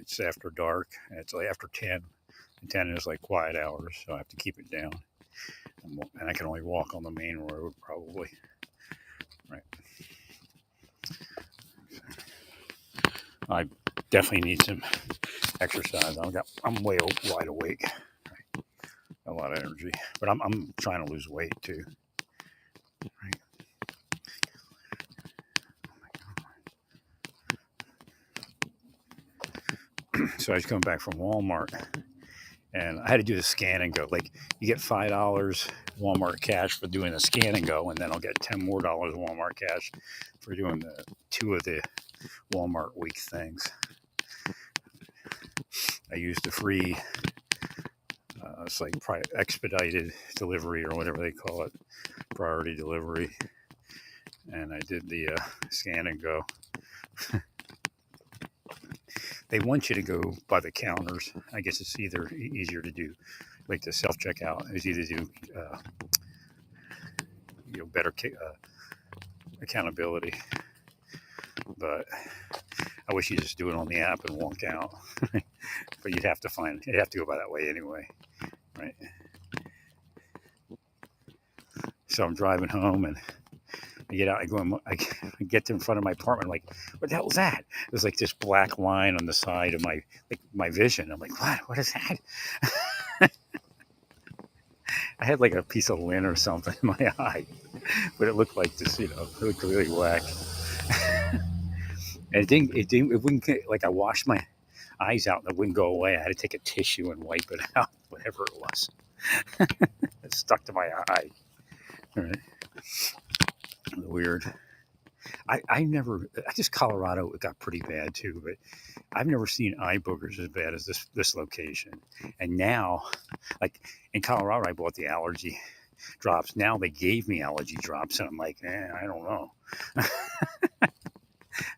it's after dark. And it's like after 10. And 10 is like quiet hours, so I have to keep it down. And I can only walk on the main road probably. Right. I definitely need some exercise. I'm way wide awake. Right. A lot of energy, but I'm trying to lose weight too. Right. So I was coming back from Walmart, and I had to do the scan and go. Like you get $5 Walmart cash for doing the scan and go, and then I'll get $10 more Walmart cash for doing the 2 of the Walmart week things. I used the free, it's like expedited delivery or whatever they call it, priority delivery, and I did the scan and go. They want you to go by the counters. I guess it's either easier to do, like the self checkout. It's either do, better accountability. But I wish you just do it on the app and walk out. But you'd have to go by that way anyway, right? So I'm driving home and I get out. I get in front of my apartment. I'm like, what the hell is that? It was like this black line on the side of my vision. I'm like, what? What is that? I had like a piece of lint or something in my eye, but it looked like this. It looked really whack. And it wouldn't get, like I washed my eyes out and it wouldn't go away. I had to take a tissue and wipe it out, whatever it was. It stuck to my eye. All right. Weird. I just Colorado, it got pretty bad too, but I've never seen eye boogers as bad as this location. And now, like in Colorado, I bought the allergy drops. Now they gave me allergy drops, and I'm like, I don't know.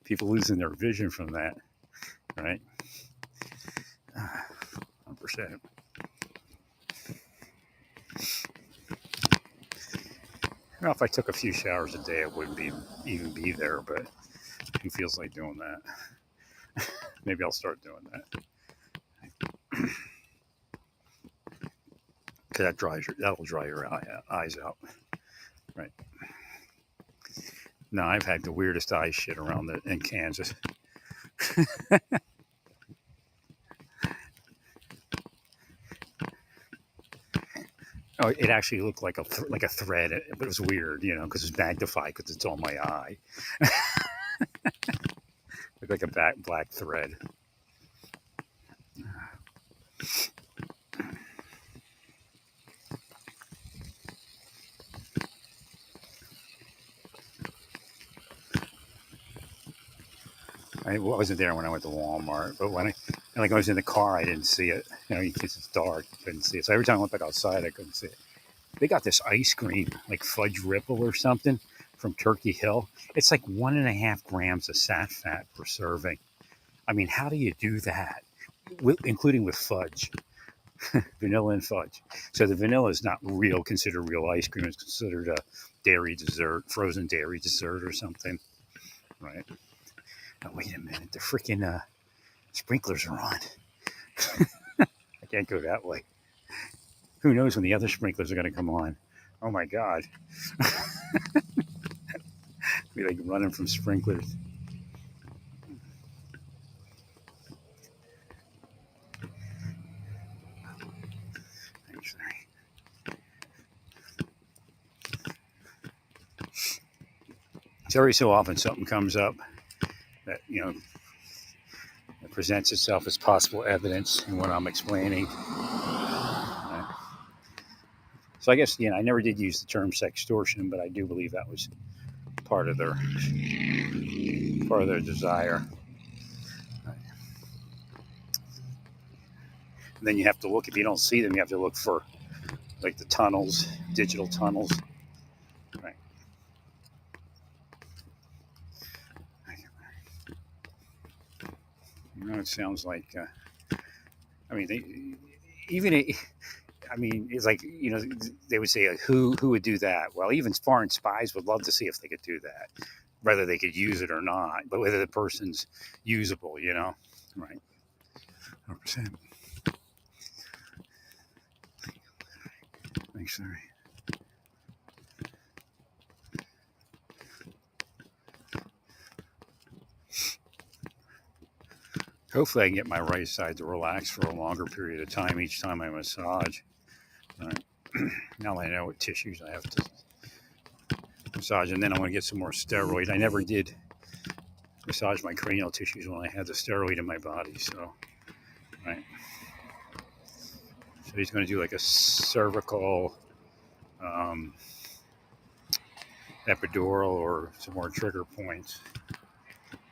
People losing their vision from that, right? 100%. Well, if I took a few showers a day, I wouldn't even be there. But who feels like doing that? Maybe I'll start doing that. Because that'll dry your eyes out, right? No, I've had the weirdest eye shit around in Kansas. Oh, it actually looked like a thread, but it was weird, because it's magnified because it's on my eye. Looked like a black thread. I wasn't there when I went to Walmart, but when I was in the car, I didn't see it. Because it's dark, I couldn't see it. So every time I went back outside, I couldn't see it. They got this ice cream, like Fudge Ripple or something, from Turkey Hill. It's like 1.5 grams of sat fat per serving. I mean, how do you do that? Including with fudge, vanilla and fudge. So the vanilla is not considered real ice cream. It's considered a dairy dessert, frozen dairy dessert or something, right? Oh, wait a minute, the freaking sprinklers are on. I can't go that way. Who knows when the other sprinklers are going to come on? Oh my God. Be like running from sprinklers. So every so often something comes up that, it presents itself as possible evidence in what I'm explaining. So I guess, I never did use the term sextortion, but I do believe that was part of their desire. And then you have to look, if you don't see them, you have to look for like the tunnels, digital tunnels. Right. It sounds like, it's like, they would say, who would do that? Well, even foreign spies would love to see if they could do that, whether they could use it or not, but whether the person's usable, right? 100%. Thanks, Larry. Hopefully, I can get my right side to relax for a longer period of time each time I massage. Right. Now that I know what tissues I have to massage, and then I'm going to get some more steroid. I never did massage my cranial tissues when I had the steroid in my body. So, right. So he's going to do like a cervical um, epidural or some more trigger points.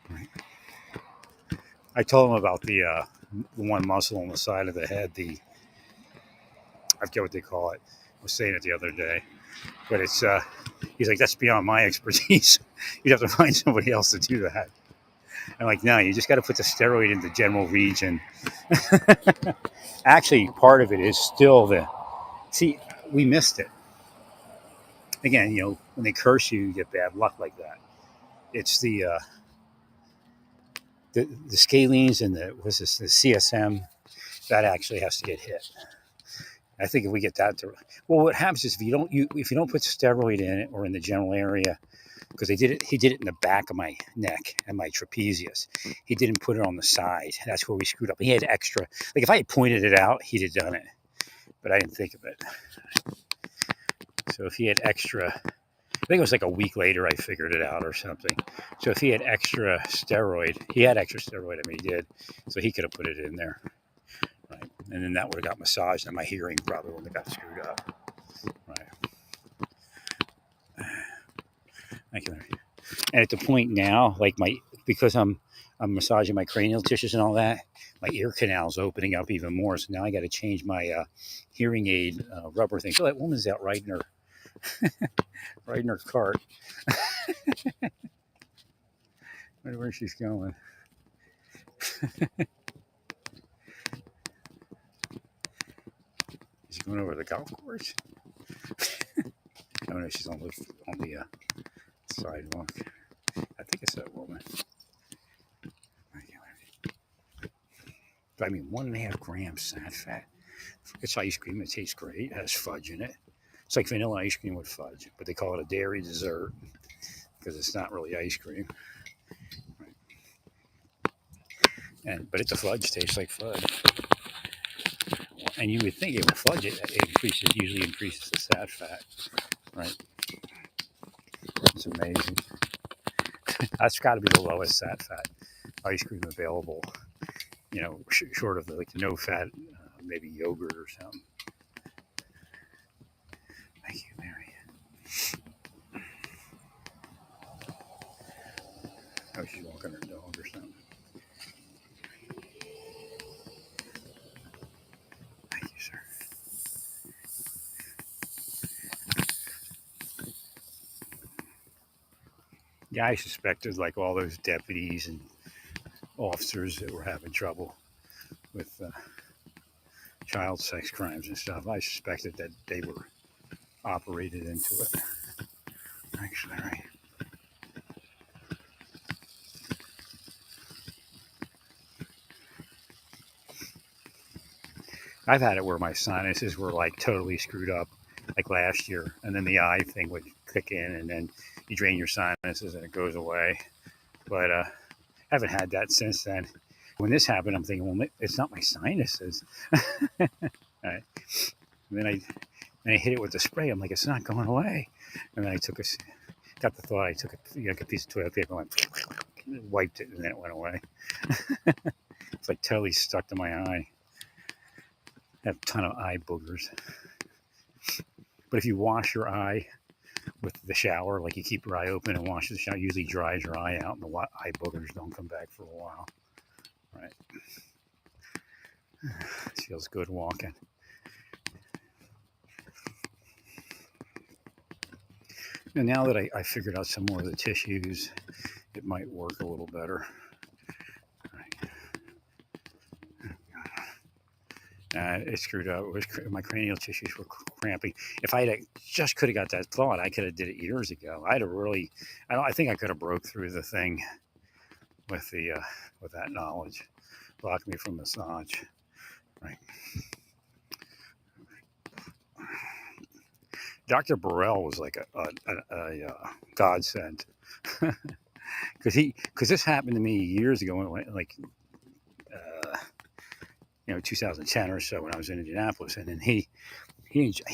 Right. I told him about the one muscle on the side of the head. I forget what they call it. I was saying it the other day, but it's he's like, that's beyond my expertise. You'd have to find somebody else to do that. I'm like, no, you just got to put the steroid in the general region. Actually, part of it is still see, we missed it. Again, when they curse you, you get bad luck like that. It's the scalenes and the CSM that actually has to get hit. I think if we get that well, what happens is if you don't put steroid in it or in the general area, because he did it in the back of my neck and my trapezius. He didn't put it on the side. That's where we screwed up. He had extra. Like if I had pointed it out, he'd have done it, but I didn't think of it. So if he had extra, I think it was like a week later I figured it out or something. So if he had extra steroid, I mean, he did, so he could have put it in there. Right. And then that would have got massaged, and my hearing probably wouldn't have got screwed up. Right. Thank you, Larry. And at the point now, because I'm massaging my cranial tissues and all that, my ear canal is opening up even more. So now I got to change my hearing aid rubber thing. So that woman's out riding her cart. I wonder where she's going. Is she going over the golf course? Oh no, she's on the sidewalk. I think it's that woman. I mean, 1.5 grams sat fat. It's ice cream. It tastes great. It has fudge in it. It's like vanilla ice cream with fudge, but they call it a dairy dessert because it's not really ice cream. Right. But the fudge tastes like fudge. And you would think it would fudge it usually increases the sat fat, right? It's amazing. That's got to be the lowest sat fat ice cream available. Short of the no fat, maybe yogurt or something. Thank you, Mary. Oh, she's walking her dog or something. Thank you, sir. Yeah, I suspected like all those deputies and officers that were having trouble with child sex crimes and stuff. I suspected that they were operated into it. Actually, right. I've had it where my sinuses were like totally screwed up, like last year, and then the eye thing would kick in, and then you drain your sinuses and it goes away. But I haven't had that since then. When this happened, I'm thinking, well, it's not my sinuses. Right. And then I hit it with the spray. I'm like, it's not going away. And then got the thought. I took a piece of toilet paper, and wiped it, and then it went away. It's like totally stuck to my eye. I have a ton of eye boogers. But if you wash your eye with the shower, like you keep your eye open and wash the shower, it usually dries your eye out, and the eye boogers don't come back for a while. Right. It feels good walking. And now that I figured out some more of the tissues, it might work a little better. It screwed up. My cranial tissues were cramping. If I just could have got that thought, I could have did it years ago. I think I could have broke through the thing with that knowledge. blocked me from massage. Right. Dr. Burrell was like a godsend because this happened to me years ago, like uh, 2010 or so when I was in Indianapolis, and then he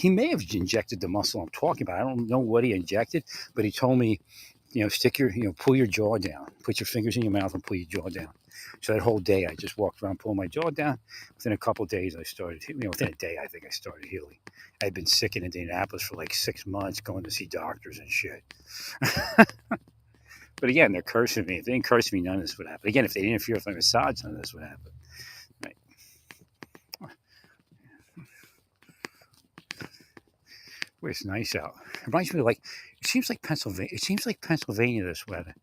may have injected the muscle I'm talking about. I don't know what he injected, but he told me, pull your jaw down, put your fingers in your mouth and pull your jaw down. So that whole day, I just walked around, pulling my jaw down. Within a couple of days, I started, within a day, I think I started healing. I'd been sick in Indianapolis for like 6 months, going to see doctors and shit. But again, they're cursing me. If they didn't curse me, none of this would happen. Again, if they didn't interfere with my massage, none of this would happen. Right. Boy, it's nice out. It reminds me of it seems like Pennsylvania. It seems like Pennsylvania, this weather.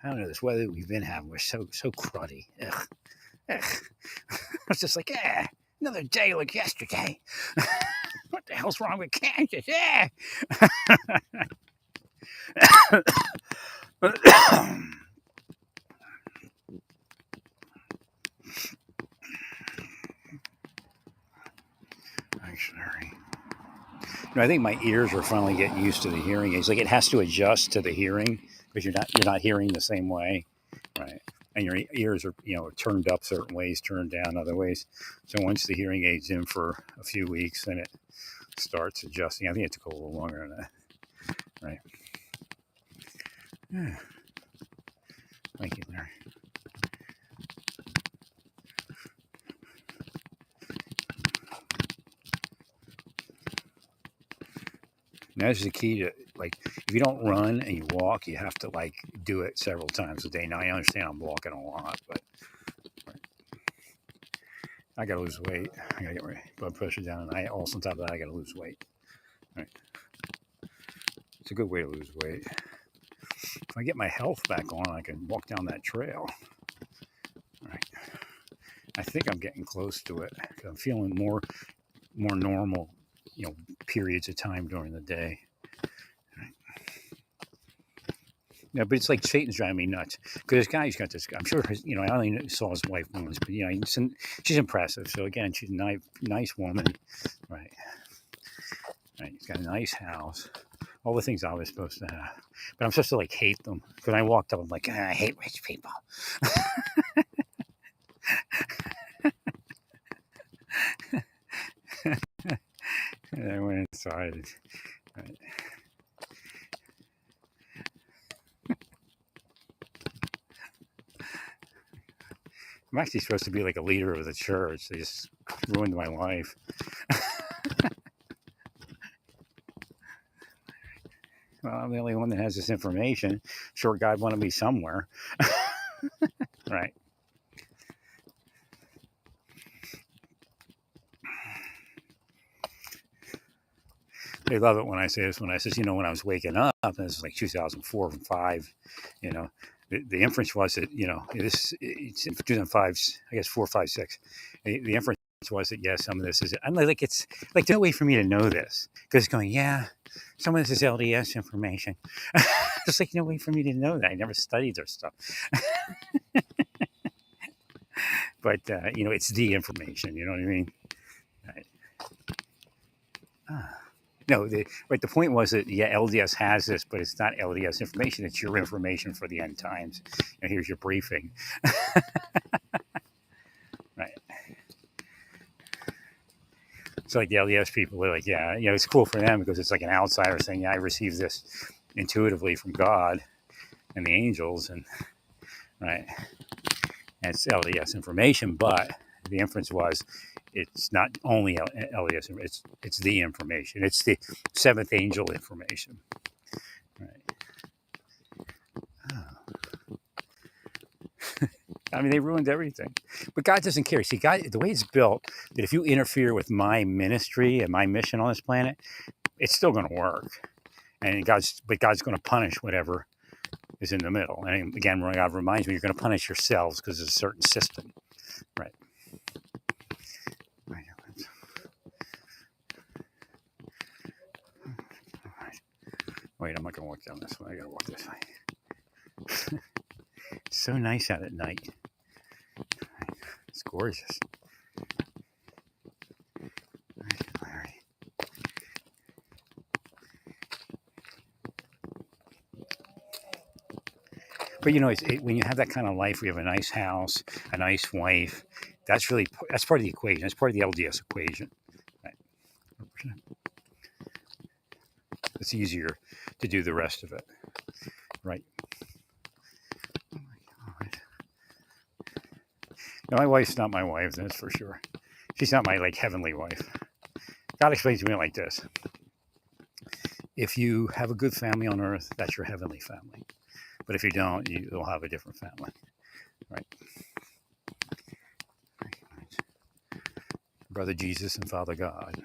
I don't know, this weather we've been having, we're so cruddy. Ugh. It's just like, another day like yesterday. What the hell's wrong with Kansas? Sorry. I think my ears are finally getting used to the hearing aids. Like, it has to adjust to the hearing because you're not hearing the same way, right? And your ears are turned up certain ways, turned down other ways. So once the hearing aid's in for a few weeks, then it starts adjusting. I think it took a little longer than that, right? Yeah. Thank you, Larry. Now, this is the key to, if you don't run and you walk, you have to do it several times a day. Now, I understand I'm walking a lot, but I gotta lose weight. I gotta get my blood pressure down, and I also on top of that, I gotta lose weight. Right. It's a good way to lose weight. If I get my health back on, I can walk down that trail. Right. I think I'm getting close to it. I'm feeling more normal, periods of time during the day. Right. Yeah, but it's like Satan's driving me nuts because this guy's got this. I'm sure I only saw his wife once, but she's impressive. So again, she's a nice woman, right? Right. He's got a nice house, all the things I was supposed to have, but I'm supposed to hate them because I walked up. I'm like, I hate rich people. And I went inside. Right. I'm actually supposed to be like a leader of the church. They just ruined my life. Well, I'm the only one that has this information. Sure, God wanted me somewhere. Right. They love it when I say this. When I says, when I was waking up, and this is like 2004 and 5, the inference was that, it's in 2005, I guess 4, 5, 6. The inference was that, yes, some of this is, I'm like, it's like, no way for me to know this. Because it's going, yeah, some of this is LDS information. It's like, no way for me to know that. I never studied their stuff. But, it's the information, you know what I mean? Right. No, the point was that, LDS has this, but it's not LDS information. It's your information for the end times. And here's your briefing. Right. So the LDS people are like, yeah, it's cool for them because it's like an outsider saying, yeah, I received this intuitively from God and the angels, and right. And it's LDS information, but the inference was it's not only LDS, it's the information. It's the seventh angel information. Right. Oh. I mean, they ruined everything. But God doesn't care. See, God, the way it's built, that if you interfere with my ministry and my mission on this planet, it's still going to work. And God's going to punish whatever is in the middle. And again, God reminds me, you're going to punish yourselves because it's a certain system. Right. Wait, I'm not going to walk down this way. I got to walk this way. So nice out at night. gorgeous. Larry. But when you have that kind of life, we have a nice house, a nice wife. That's part of the equation. That's part of the LDS equation. Right? It's easier to do the rest of it, right? Now, my wife's not my wife, that's for sure. She's not my heavenly wife. God explains to me like this: if you have a good family on earth, that's your heavenly family. But if you don't, you'll have a different family, right? Brother Jesus and Father God,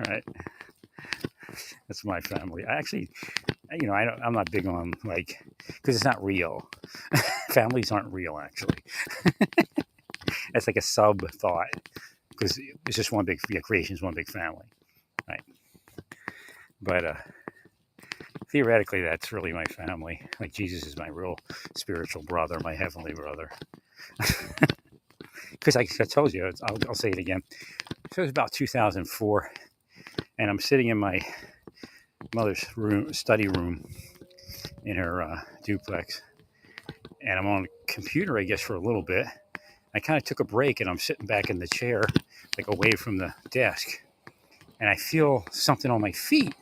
right? That's my family. I actually, I'm not big on because it's not real. Families aren't real, actually. It's like a sub thought because it's just one big creation is one big family, right? But theoretically, that's really my family. Like Jesus is my real spiritual brother, my heavenly brother. Because like I told you, I'll say it again. So it was about 2004, and I'm sitting in my mother's study room in her duplex, and I'm on a computer, I guess, for a little bit. I kind of took a break, and I'm sitting back in the chair, away from the desk, and I feel something on my feet,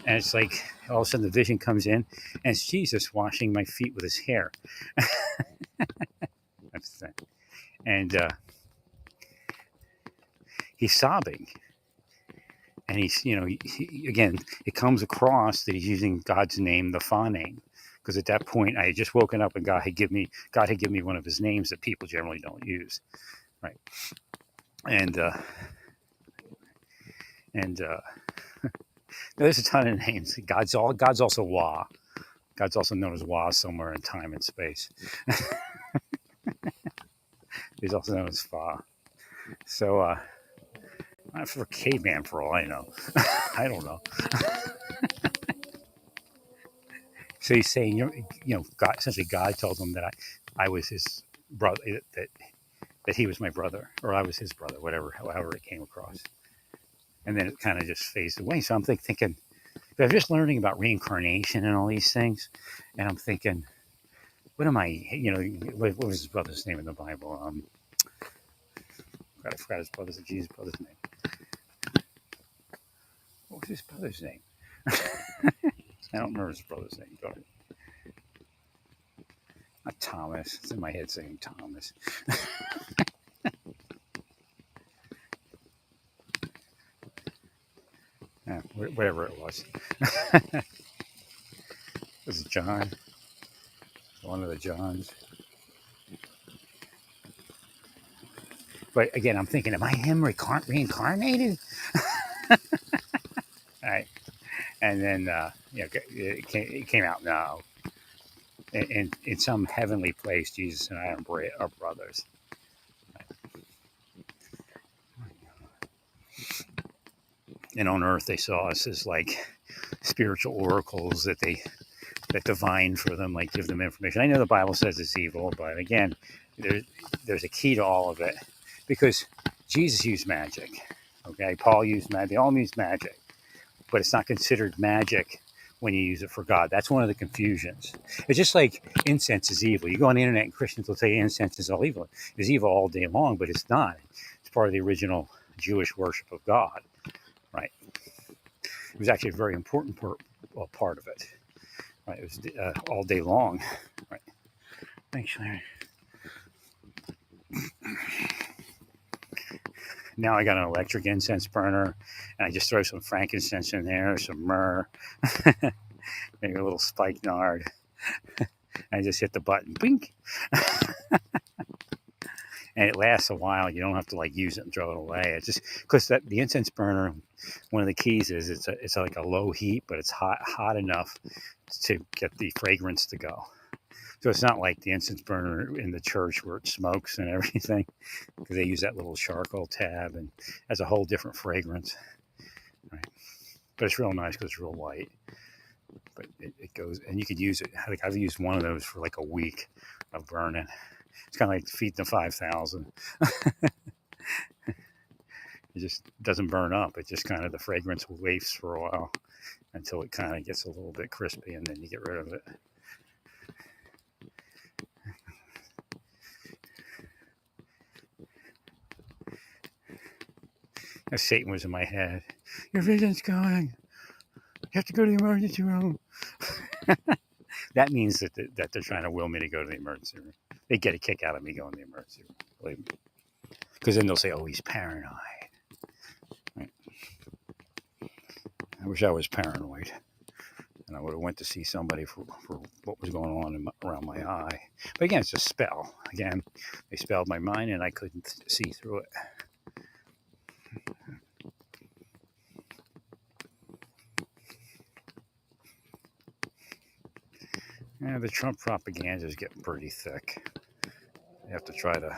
and it's like all of a sudden the vision comes in, and it's Jesus washing my feet with his hair. And he's sobbing, and he's, again, it comes across that he's using God's name, the Fa name, because at that point I had just woken up and God had given me one of his names that people generally don't use, right? And there's a ton of names. God's also Wah. God's also known as Wah somewhere in time and space. He's also known as Fa. So for caveman, for all I know. I don't know. So he's saying, God, essentially God told him that I was his brother, that he was my brother, or I was his brother, however it came across. And then it kind of just phased away. So I'm thinking, I'm just learning about reincarnation and all these things, and I'm thinking, what am I? What was his brother's name in the Bible? I forgot his brother's Jesus' brother's name. What was his brother's name? I don't remember his brother's name. Go ahead. Not Thomas. It's in my head saying Thomas. Yeah, whatever it was. Was it John? One of the Johns. But again, I'm thinking, am I him reincarnated? All right. And then, it came out now. In some heavenly place, Jesus and I are brothers. And on earth, they saw us as spiritual oracles that divine for them, give them information. I know the Bible says it's evil, but again, there's a key to all of it, because Jesus used magic. Okay, Paul used magic. They all used magic, but it's not considered magic when you use it for God. That's one of the confusions. It's just like incense is evil. You go on the internet and Christians will tell you incense is all evil. It's evil all day long, but it's not. It's part of the original Jewish worship of God, right? It was actually a very important part of it. Right, it was all day long. Right. Thanks, Larry. Now I got an electric incense burner, and I just throw some frankincense in there, some myrrh, maybe a little spikenard. I just hit the button, bink, and it lasts a while. You don't have to use it and throw it away. It's just because the incense burner, one of the keys is it's like a low heat, but it's hot enough to get the fragrance to go. So it's not like the incense burner in the church where it smokes and everything, because they use that little charcoal tab and has a whole different fragrance. Right. But it's real nice because it's real light. But it goes, and you could use it. I've used one of those for a week of burning. It's kind of like feeding the 5,000. It just doesn't burn up. It just kind of the fragrance wafts for a while until it kind of gets a little bit crispy, and then you get rid of it. As Satan was in my head. Your vision's going. You have to go to the emergency room. That means that they're trying to will me to go to the emergency room. They get a kick out of me going to the emergency room, believe me. Because then they'll say, "Oh, he's paranoid." Right? I wish I was paranoid, and I would have went to see somebody for what was going on around my eye. But again, it's a spell. Again, they spelled my mind, and I couldn't see through it. Yeah, the Trump propaganda is getting pretty thick. You have to try to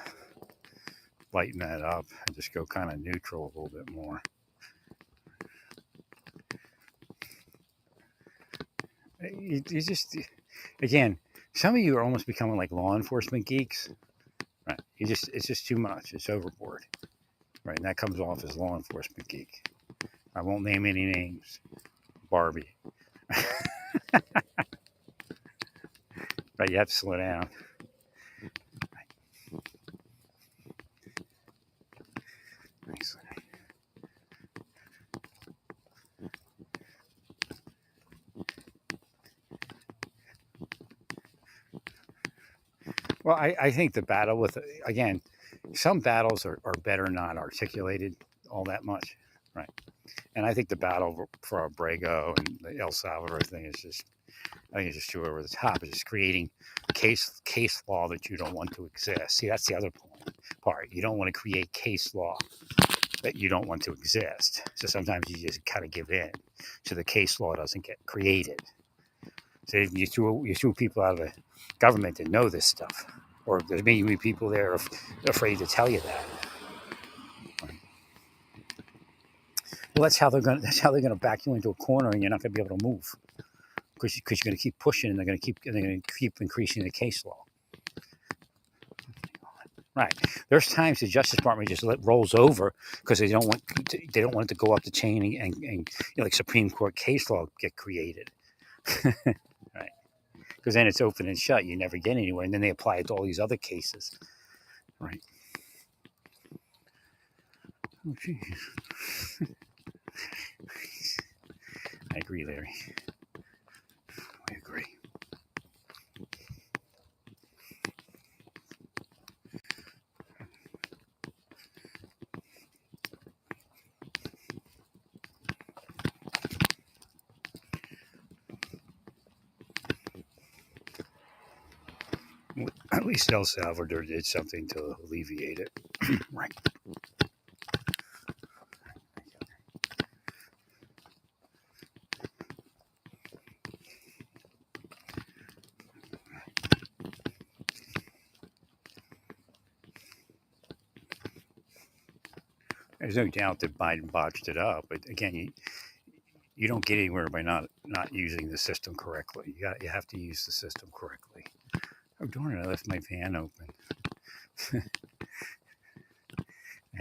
lighten that up and just go kind of neutral a little bit more. You just, again, some of you are almost becoming like law enforcement geeks. Right? It's just too much. It's overboard. Right? And that comes off as law enforcement geek. I won't name any names. Barbie. Right? You have to slow down. Thanks. Well, I think the battle with, again, some battles are better not articulated all that much, right? And I think the battle for Abrego and the El Salvador thing is just, I think it's just too over the top. It's just creating case law that you don't want to exist. See, that's the other part. You don't want to create case law that you don't want to exist. So sometimes you just kind of give in, so the case law doesn't get created. So you threw people out of the government that know this stuff, or there's maybe people there afraid to tell you that. Well, that's how they're going to back you into a corner, and you're not going to be able to move because you're going to keep pushing, and they're going to keep increasing the case law. Right. There's times the Justice Department just rolls over because they don't want it to go up the chain and like Supreme Court case law get created. Right. Because then it's open and shut. You never get anywhere, and then they apply it to all these other cases. Right. Oh, geez. I agree, Larry. I agree. At least El Salvador did something to alleviate it. Right. There's no doubt that Biden botched it up, but again, you don't get anywhere by not using the system correctly. You have to use the system correctly. Oh darn it! I left my van open. I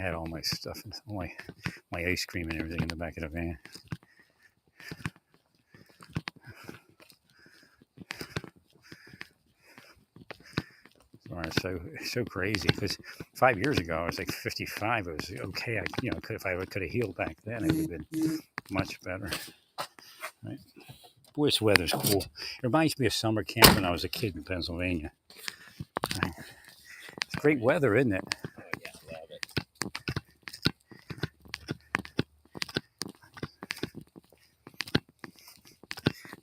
had all my stuff, all my ice cream and everything in the back of the van. So crazy because 5 years ago I was like 55. It was okay. If I could have healed back then, it would have been much better. Right? Boy, this weather's cool. It reminds me of summer camp when I was a kid in Pennsylvania. Right? It's great weather, isn't it? Oh, yeah, love it.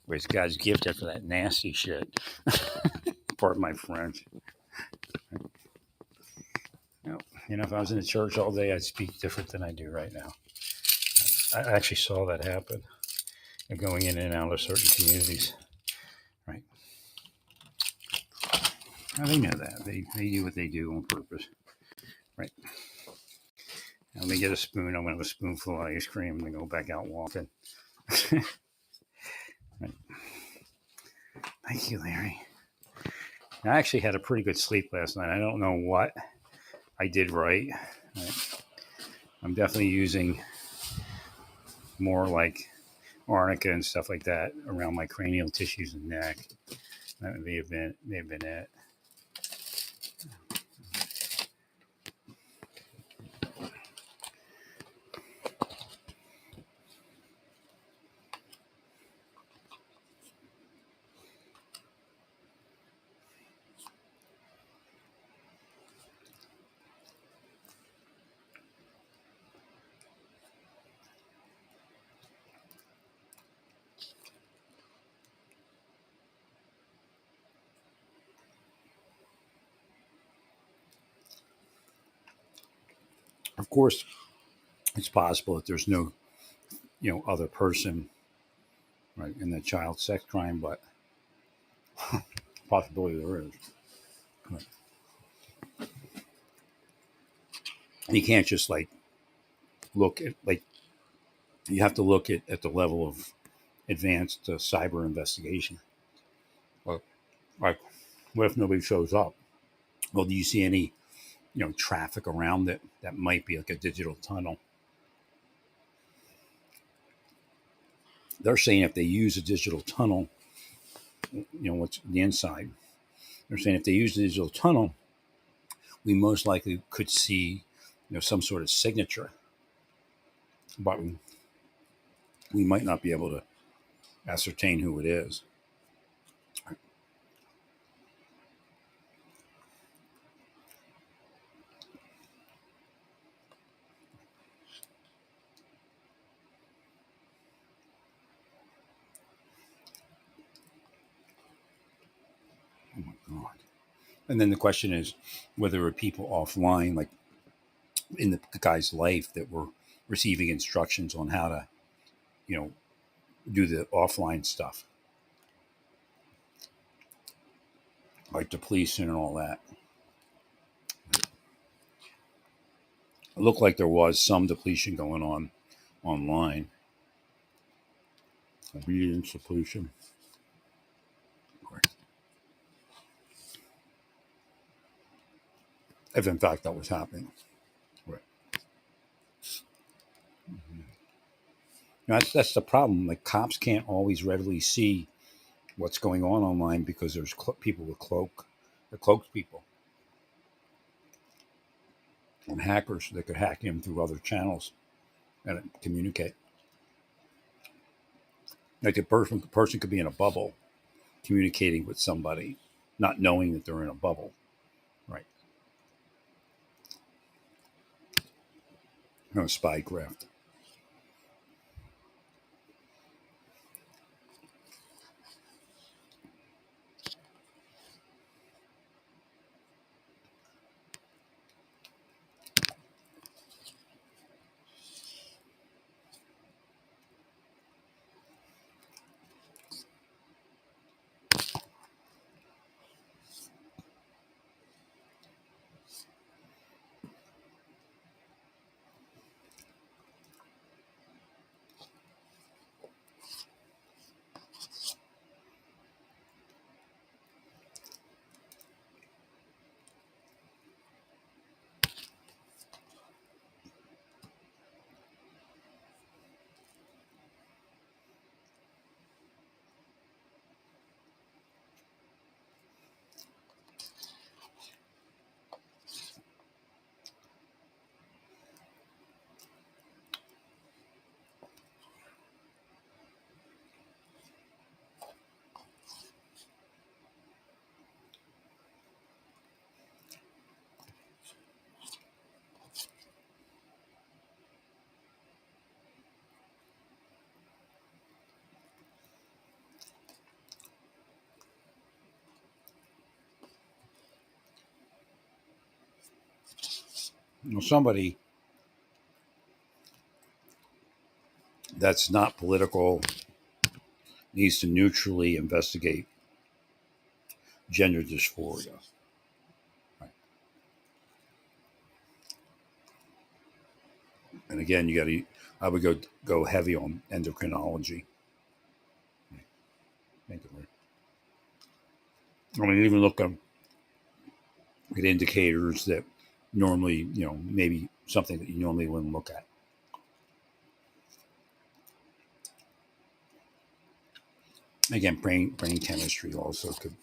Where's God's gift after that nasty shit? Pardon my French. If I was in the church all day, I'd speak different than I do right now. I actually saw that happen. Going in and out of certain communities. Right. Now, they know that. They do what they do on purpose. Right. Now, let me get a spoon. I'm going to have a spoonful of ice cream and go back out walking. Right. Thank you, Larry. I actually had a pretty good sleep last night. I don't know what I did right. I'm definitely using more like arnica and stuff like that around my cranial tissues and neck. That may have been it. Of course, it's possible that there's no, other person, right, in the child sex crime, but possibility there is. Right. You can't just like look at like you have to look at the level of advanced cyber investigation. Well, like, what if nobody shows up? Well, do you see any traffic around it that might be like a digital tunnel? They're saying if they use a digital tunnel, what's the inside? They're saying if they use the digital tunnel, we most likely could see some sort of signature, but we might not be able to ascertain who it is. Oh my god! And then the question is whether there are people offline, like in the guy's life, that were receiving instructions on how to, you know, do the offline stuff, like depletion and all that. It looked like there was some depletion going on online. Obedience depletion. If in fact that was happening. Right. That's the problem. Like cops can't always readily see what's going on online because there's people with cloaked people, and hackers that could hack in through other channels and communicate. Like a person could be in a bubble communicating with somebody, not knowing that they're in a bubble. Right. Spycraft. Somebody that's not political needs to neutrally investigate gender dysphoria. Right. And again, I would go heavy on endocrinology. I mean, even look at Get indicators that normally, maybe something that you normally wouldn't look at. Again, brain chemistry also could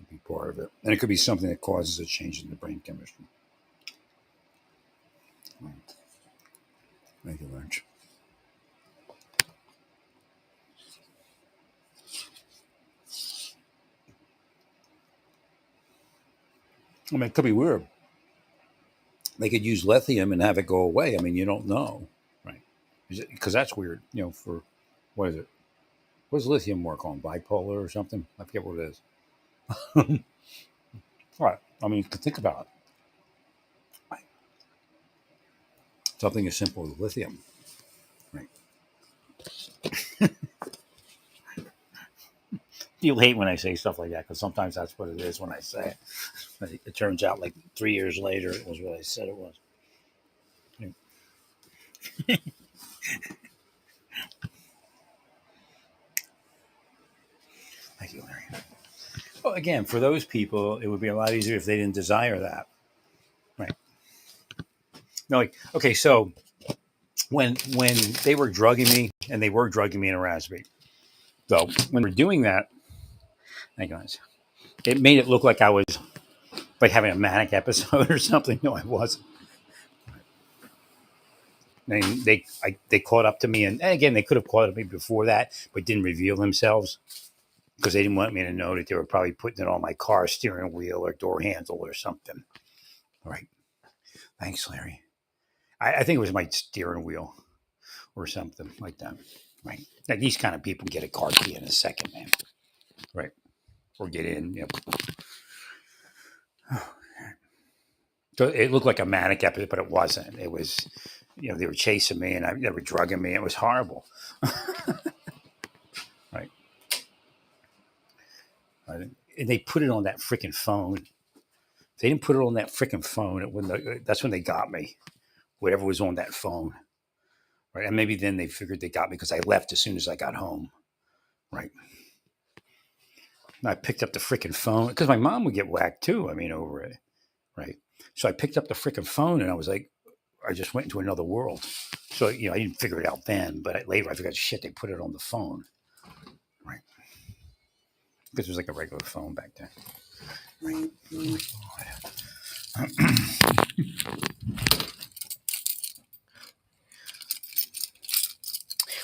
be part of it, and it could be something that causes a change in the brain chemistry. Thank you, Lynch. I mean, it could be weird. They could use lithium and have it go away. I mean, you don't know, right? Because that's weird. For what is it? What does lithium work on? Bipolar or something? I forget what it is. Right. I mean, think about it. Something as simple as lithium. Right. You hate when I say stuff like that because sometimes that's what it is when I say it. But it turns out like 3 years later, it was what I said it was. Thank you, Larry. Well, again, for those people, it would be a lot easier if they didn't desire that. Right. No, like, okay, so when they were drugging me, and they were drugging me in a raspberry. So when we're doing that, hang on, it made it look like I was like having a manic episode or something. No, I wasn't. And they caught up to me, and again, they could have caught up to me before that, but didn't reveal themselves because they didn't want me to know that they were probably putting it on my car steering wheel or door handle or something. Right. Thanks, Larry. I think it was my steering wheel or something like that. Right. Like these kind of people get a car key in a second, man. Right. Or get in. Yep. So it looked like a manic episode, but it wasn't. It was, they were chasing me and they were drugging me. It was horrible. Right. And they put it on that freaking phone. If they didn't put it on that freaking phone, that's when they got me. Whatever was on that phone. Right. And maybe then they figured they got me because I left as soon as I got home. Right. And I picked up the freaking phone because my mom would get whacked too. I mean, over it. Right. So I picked up the freaking phone and I was like, I just went into another world. So, I didn't figure it out then, but later I figured, shit, they put it on the phone. Right. Because it was like a regular phone back then. Right.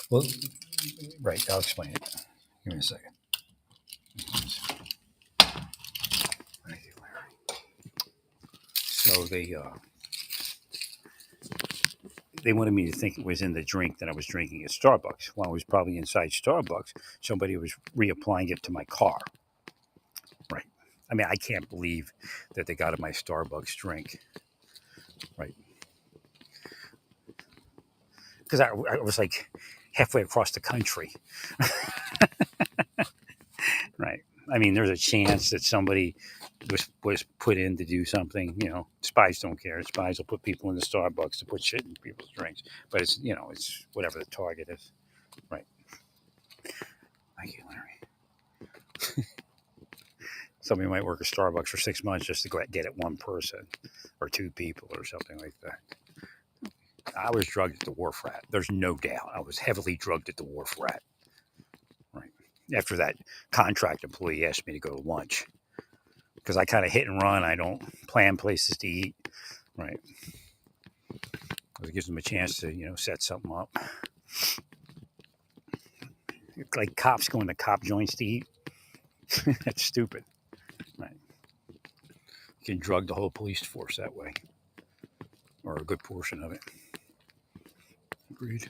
Well, right. I'll explain it. Give me a second. Thank you, Larry. So they wanted me to think it was in the drink that I was drinking at Starbucks. While I was probably inside Starbucks, somebody was reapplying it to my car. Right. I mean, I can't believe that they got in my Starbucks drink. Right. Because I was like halfway across the country. Right. I mean, there's a chance that somebody was put in to do something. Spies don't care. Spies will put people in the Starbucks to put shit in people's drinks. But it's whatever the target is. Right. Thank you, Larry. Somebody might work at Starbucks for 6 months just to go get at one person or two people or something like that. I was drugged at the Wharf Rat. There's no doubt. I was heavily drugged at the Wharf Rat. Right. After that contract employee asked me to go to lunch because I kind of hit and run. I don't plan places to eat. Right. Because it gives them a chance to, set something up. Like cops going to cop joints to eat. That's stupid. Right. You can drug the whole police force that way. Or a good portion of it. Agreed.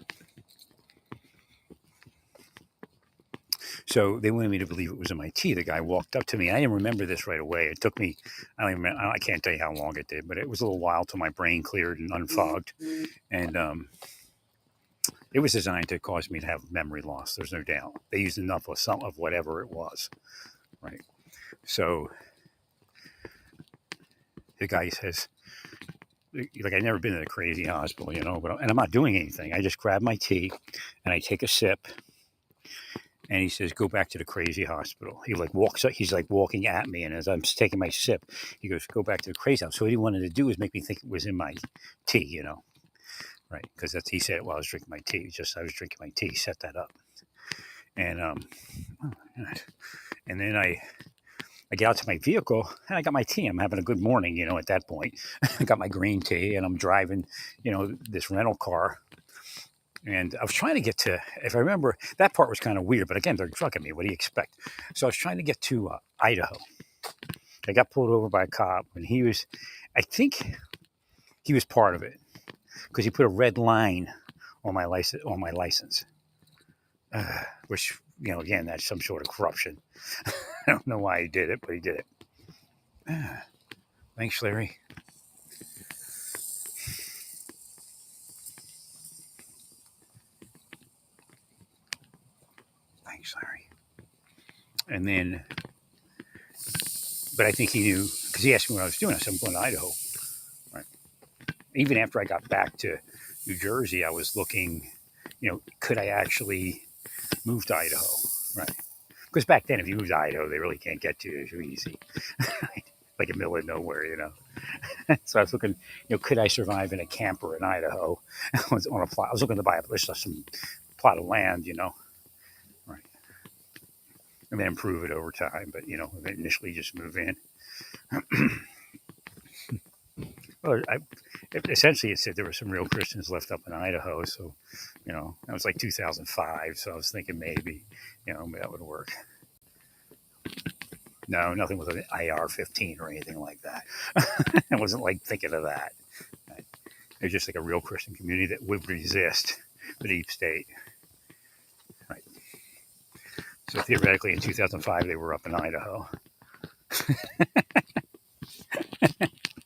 So they wanted me to believe it was in my tea. The guy walked up to me. I didn't remember this right away. It took me, I can't tell you how long it did, but it was a little while till my brain cleared and unfogged. And it was designed to cause me to have memory loss. There's no doubt. They used enough of some of whatever it was. Right. So the guy says, like, I've never been in a crazy hospital, and I'm not doing anything. I just grab my tea and I take a sip And he says, "Go back to the crazy hospital." He like walks. He's like walking at me, and as I'm taking my sip, he goes, "Go back to the crazy house." So what he wanted to do is make me think it was in my tea, right? Because that's he said it while I was drinking my tea. Just I was drinking my tea, set that up, and oh, and then I get out to my vehicle and I got my tea. I'm having a good morning, at that point. I got my green tea and I'm driving, this rental car. And I was trying to get to, if I remember, that part was kind of weird, but again, they're drugging me. What do you expect? So I was trying to get to Idaho. I got pulled over by a cop and I think he was part of it because he put a red line on my license, which, again, that's some sort of corruption. I don't know why he did it, but he did it. Thanks, Larry. Thanks, Larry. And then, but I think he knew because he asked me what I was doing. I said, I'm going to Idaho. Right. Even after I got back to New Jersey, I was looking, could I actually move to Idaho? Right. Because back then, if you move to Idaho, they really can't get to you too easy. Like in the middle of nowhere. So I was looking, could I survive in a camper in Idaho? I was on a plot. I was looking to buy some plot of land, right, and then improve it over time. But initially just move in. Well, essentially it said there were some real Christians left up in Idaho, so that was like 2005. So I was thinking maybe that would work. No, nothing with an AR-15 or anything like that. I wasn't like thinking of that. It was just like a real Christian community that would resist the deep state. Right. So theoretically, in 2005, they were up in Idaho.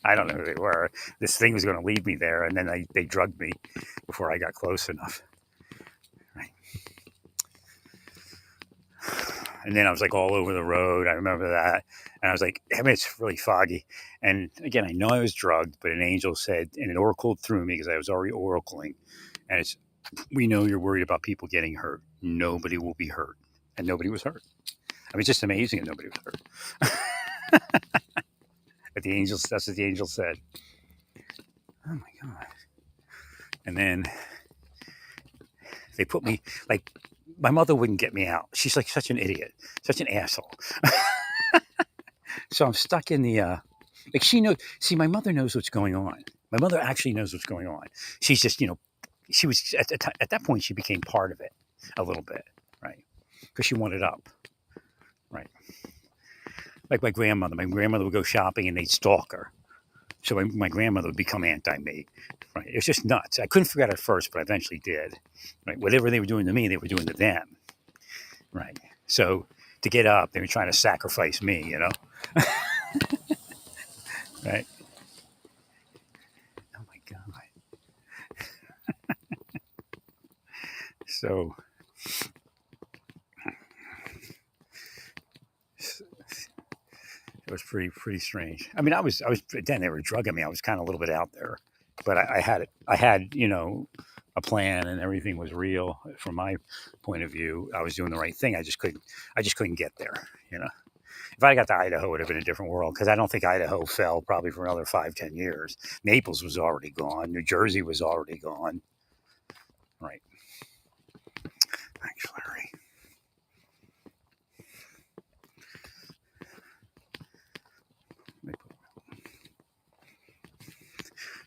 I don't know who they were. This thing was going to lead me there, and then they drugged me before I got close enough. Right. And then I was like all over the road. I remember that. And I was like, it's really foggy. And again, I know I was drugged, but an angel said, and it oracled through me because I was already oracling. And it's, we know you're worried about people getting hurt. Nobody will be hurt. And nobody was hurt. I mean, it's just amazing that nobody was hurt. But that's what the angel said. Oh my God. And then they put me, like, my mother wouldn't get me out. She's like such an idiot, such an asshole. So I'm stuck in the, like she knows, see, my mother knows what's going on. My mother actually knows what's going on. She's just, she was, at that point, she became part of it a little bit, right? Because she wanted up, right? Like my grandmother would go shopping and they'd stalk her. So my grandmother would become anti-me. Right? It was just nuts. I couldn't figure out at first, but I eventually did. Right? Whatever they were doing to me, they were doing to them. Right? So to get up, they were trying to sacrifice me, Right? Oh my God. So it was pretty strange. I mean, I was then they were drugging me. I was kind of a little bit out there, but I had a plan and everything was real from my point of view. I was doing the right thing. I just couldn't get there. If I got to Idaho, it would have been a different world because I don't think Idaho fell probably for another 5-10 years. Naples was already gone. New Jersey was already gone. Right. Thanks, Larry.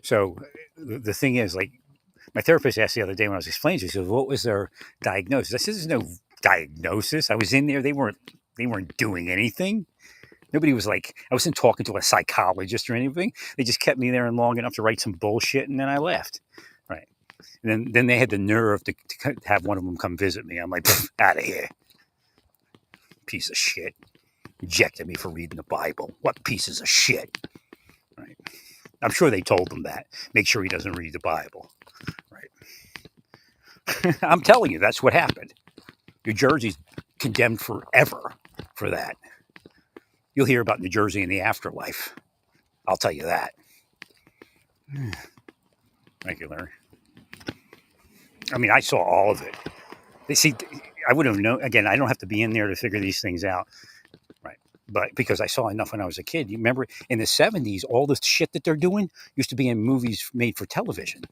So the thing is, like, my therapist asked the other day when I was explaining to her, she said, what was their diagnosis? I said, there's no diagnosis. I was in there. They weren't doing anything. Nobody was like, I wasn't talking to a psychologist or anything. They just kept me there and long enough to write some bullshit, and then I left. Right. And then they had the nerve to have one of them come visit me. I'm like, out of here. Piece of shit. Rejected me for reading the Bible. What pieces of shit. Right. I'm sure they told him that. Make sure he doesn't read the Bible. Right. I'm telling you, that's what happened. New Jersey's condemned forever for that. You'll hear about New Jersey in the afterlife. I'll tell you that. Thank you, Larry. I mean, I saw all of it. See, I would have known. Again, I don't have to be in there to figure these things out, right? But because I saw enough when I was a kid, you remember in the '70s, all the shit that they're doing used to be in movies made for television,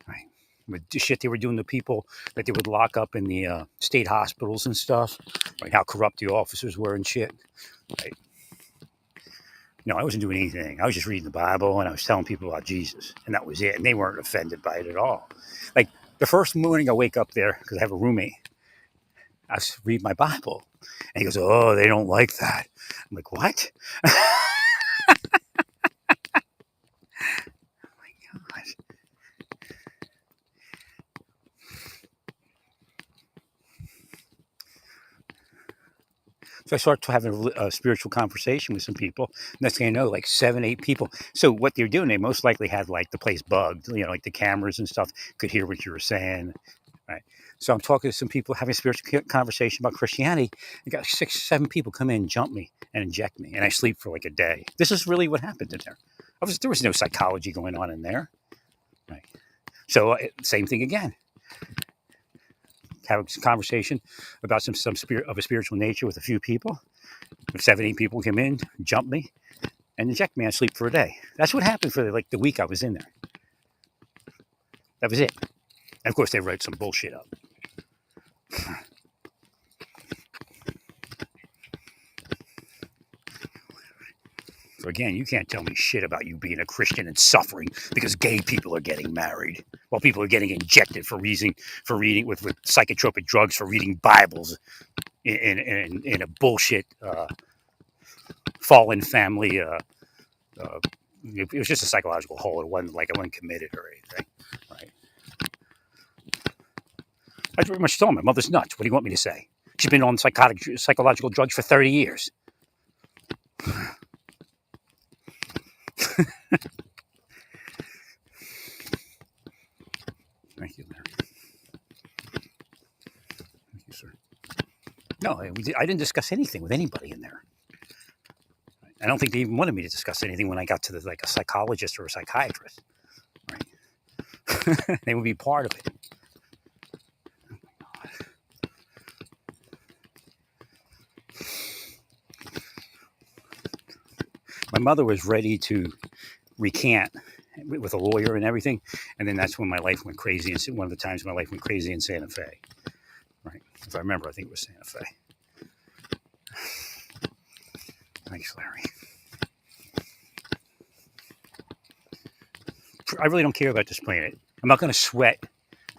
right? With the shit they were doing to people that they would lock up in the state hospitals and stuff, right? How corrupt the officers were and shit, right? No, I wasn't doing anything. I was just reading the Bible and I was telling people about Jesus, and that was it. And they weren't offended by it at all. Like the first morning I wake up there because I have a roommate, I read my Bible, and he goes, "Oh, they don't like that." I'm like, "What?" God. So I start to have a spiritual conversation with some people. Next thing I know, like 7, 8 people. So what they're doing, they most likely had like the place bugged, like the cameras and stuff could hear what you were saying. Right. So I'm talking to some people, having a spiritual conversation about Christianity. I got 6, 7 people come in, jump me, and inject me, and I sleep for like a day. This is really what happened in there. There was no psychology going on in there. Right. So same thing again. Have a conversation about some spirit of a spiritual nature with a few people. 7, 8 people come in, jump me, and inject me. I sleep for a day. That's what happened for like the week I was in there. That was it. And of course, they wrote some bullshit up. So again, you can't tell me shit about you being a Christian and suffering because gay people are getting married, while people are getting injected for reading with psychotropic drugs for reading Bibles in a bullshit fallen family. It was just a psychological hole. It wasn't like I wasn't committed or anything, right? I pretty much told him, my mother's nuts. What do you want me to say? She's been on psychological drugs for 30 years. Thank you, Larry. Thank you, sir. No, I didn't discuss anything with anybody in there. I don't think they even wanted me to discuss anything when I got to like a psychologist or a psychiatrist. Right? They would be part of it. My mother was ready to recant with a lawyer and everything, and then that's when my life went crazy. And one of the times my life went crazy in Santa Fe. Right? If I remember, I think it was Santa Fe. Thanks, Larry. I really don't care about displaying it. I'm not going to sweat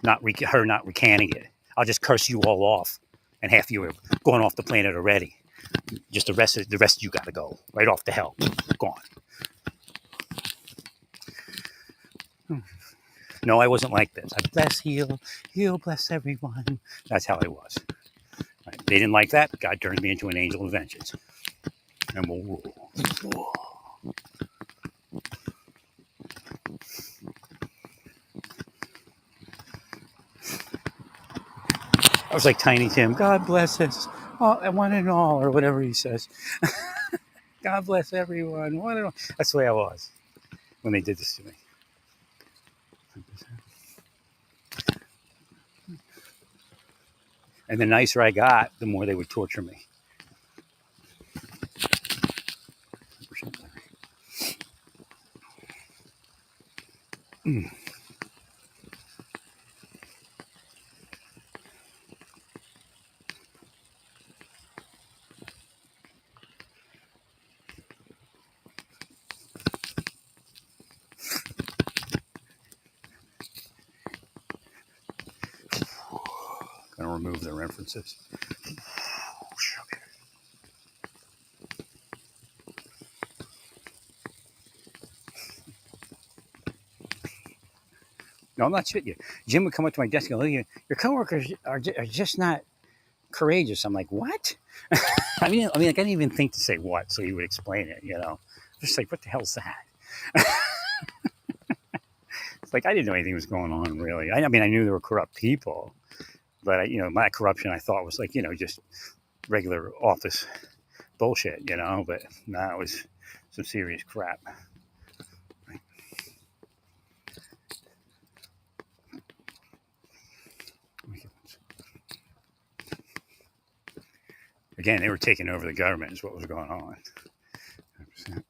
her not recanting it. I'll just curse you all off, and half you are going off the planet already. Just the rest of you got to go right off to hell. Gone. No, I wasn't like this. I bless, heal, bless everyone. That's how I was. Right. They didn't like that. God turned me into an angel of vengeance, and we'll rule. I was like Tiny Tim. God bless us, one and all, or whatever he says. God bless everyone, one and all. That's the way I was when they did this to me. And the nicer I got, the more they would torture me. Mm. Gonna remove the references. No, I'm not shitting you. Jim would come up to my desk and go, your coworkers are just not courageous. I'm like, what? I didn't even think to say what, so he would explain it, Just like, what the hell's that? It's like, I didn't know anything was going on, really. I knew there were corrupt people, but, my corruption, I thought was like, just regular office bullshit, but no, it was some serious crap. Again, they were taking over the government is what was going on. 100%.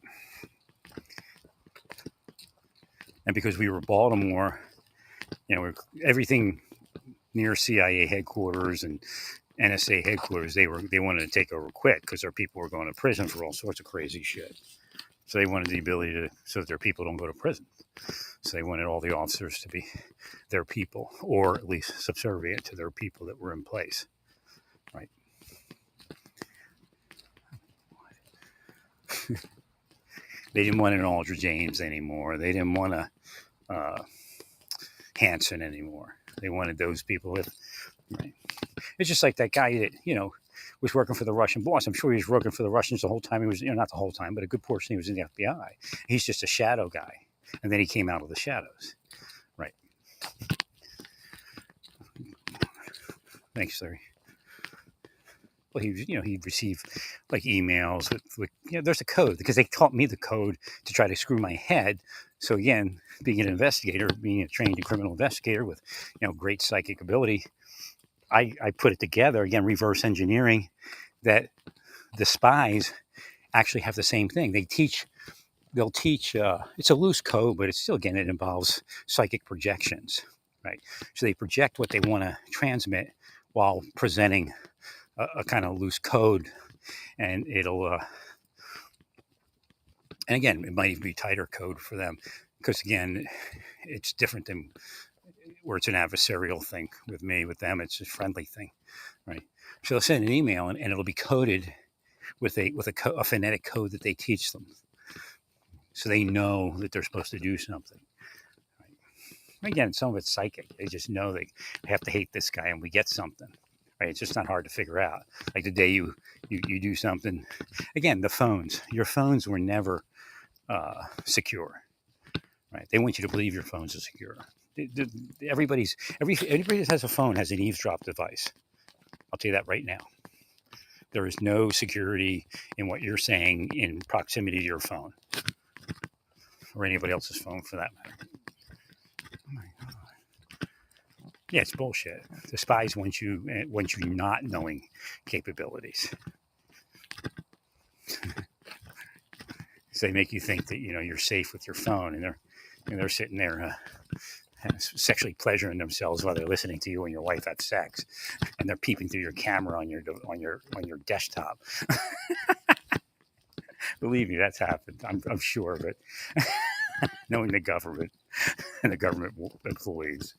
And because we were Baltimore, everything near CIA headquarters and NSA headquarters, they wanted to take over quick because their people were going to prison for all sorts of crazy shit. So they wanted the ability so that their people don't go to prison. So they wanted all the officers to be their people, or at least subservient to their people that were in place, right? They didn't want an Aldrich James anymore. They didn't want a Hanson anymore. They wanted those people with. Right? It's just like that guy that was working for the Russian boss. I'm sure he was working for the Russians the whole time. He was, not the whole time, but a good portion. He was in the FBI. He's just a shadow guy, and then he came out of the shadows. Right. Thanks, Larry. Well, he'd receive like emails with there's a code because they taught me the code to try to screw my head. So again, being an investigator, being a trained criminal investigator with, great psychic ability, I put it together again, reverse engineering that the spies actually have the same thing. They'll teach, it's a loose code, but it's still, again, it involves psychic projections, right? So they project what they want to transmit while presenting a kind of loose code, and it'll and again, it might even be tighter code for them because again, it's different than where it's an adversarial thing with me. With them, it's a friendly thing, right? So they'll send an email and it'll be coded with a phonetic code that they teach them, so they know that they're supposed to do something. Right? Again, some of it's psychic. They just know they have to hate this guy, and we get something. Right? It's just not hard to figure out. Like the day you do something. Again, your phones were never secure. Right? They want you to believe your phones are secure. Everybody that has a phone has an eavesdrop device. I'll tell you that right now. There is no security in what you're saying in proximity to your phone or anybody else's phone for that matter. Oh my God. Yeah, it's bullshit. The spies want you not knowing capabilities. So they make you think that you're safe with your phone, and they're sitting there sexually pleasuring themselves while they're listening to you and your wife have sex, and they're peeping through your camera on your desktop. Believe me, that's happened. I'm sure, but knowing the government and the government employees.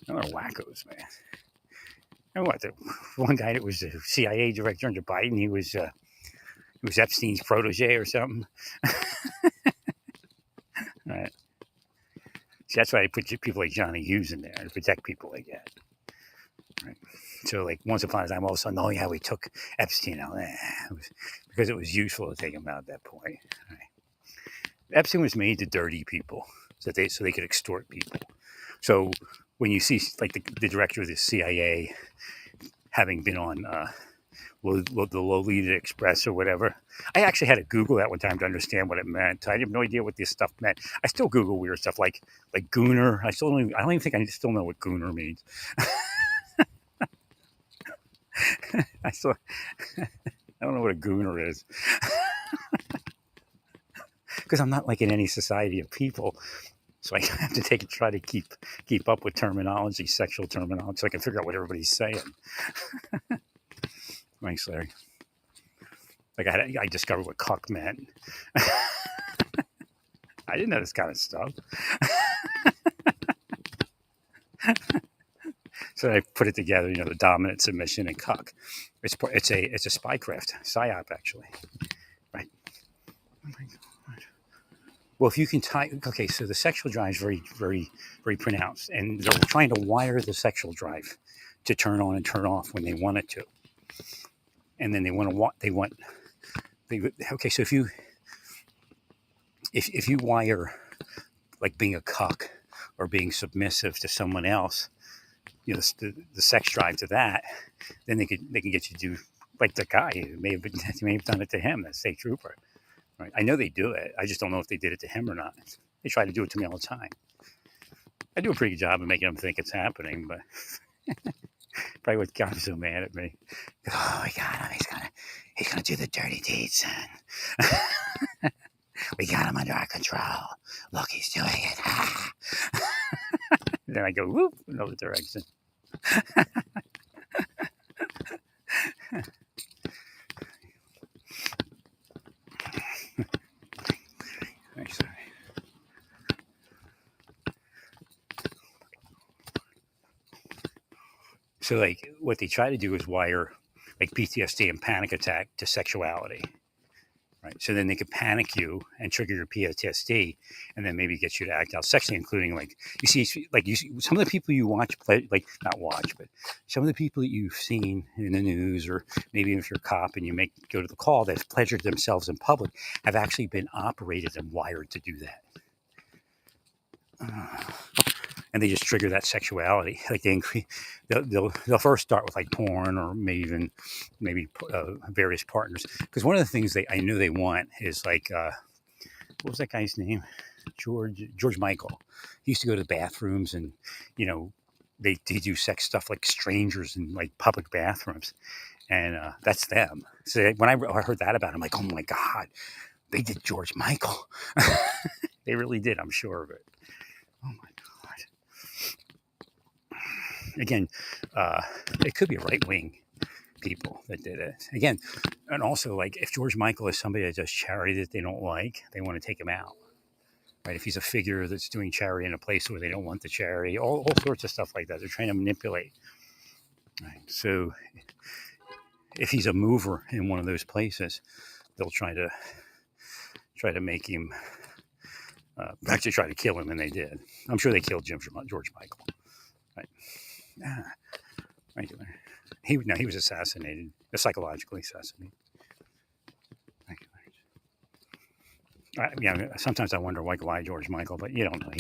They're wackos, man. And what, the one guy that was the CIA director under Biden, he was Epstein's protege or something. Right. See, that's why they put people like Johnny Hughes in there to protect people like that. Right. So, like, once upon a time, all of a sudden, oh yeah, we took Epstein out. Because it was useful to take him out at that point. Right. Epstein was made to dirty people so they could extort people. So when you see like the director of the CIA having been on the Lolita Express or whatever, I actually had to Google that one time to understand what it meant. I have no idea what this stuff meant. I still Google weird stuff like gooner. I don't even think I still know what gooner means. I don't know what a gooner is. Because I'm not like in any society of people. So I have to try to keep up with terminology, sexual terminology, so I can figure out what everybody's saying. Thanks, Larry. Like I discovered what cuck meant. I didn't know this kind of stuff. So I put it together, the dominant, submission, and cuck. It's a spycraft, psyop actually, right? Oh my God. Well, if you can okay, so the sexual drive is very, very, very pronounced, and they're trying to wire the sexual drive to turn on and turn off when they want it to, and then okay, so if you wire like being a cuck or being submissive to someone else, the sex drive to that, then they can get you to do like the guy who may have done it to him, that state trooper. Right? I know they do it. I just don't know if they did it to him or not. They try to do it to me all the time. I do a pretty good job of making them think it's happening, but probably what got him so mad at me. Oh, we got him. He's gonna do the dirty deeds, son. We got him under our control. Look, he's doing it. Then I go whoop another direction. Sorry. So, like, what they try to do is wire like PTSD and panic attack to sexuality, right? So then they could panic you and trigger your PTSD, and then maybe get you to act out sexually, including like you see some of the people you watch, like not watch, but some of the people that you've seen in the news, or maybe if you're a cop and you go to the call, that's pleasured themselves in public, have actually been operated and wired to do that. And they just trigger that sexuality. Like they increase, they'll first start with like porn, or maybe various partners. Because one of the things I know they want is like what was that guy's name? George Michael. He used to go to the bathrooms, and they do sex stuff like strangers in like public bathrooms, and that's them. So when I heard that about him, I'm like, oh my god, they did George Michael. They really did, I'm sure of it. Oh my god. Again, it could be right wing people that did it. Again, and also, like, if George Michael is somebody that does charity that they don't like, they want to take him out. Right? If he's a figure that's doing charity in a place where they don't want the charity, all sorts of stuff like that. They're trying to manipulate. Right? So if he's a mover in one of those places, they'll try to make him actually try to kill him, and they did. I'm sure they killed George Michael. Right? Thank you. He was assassinated, psychologically assassinated. Thank you. Sometimes I wonder why George Michael, but you don't know.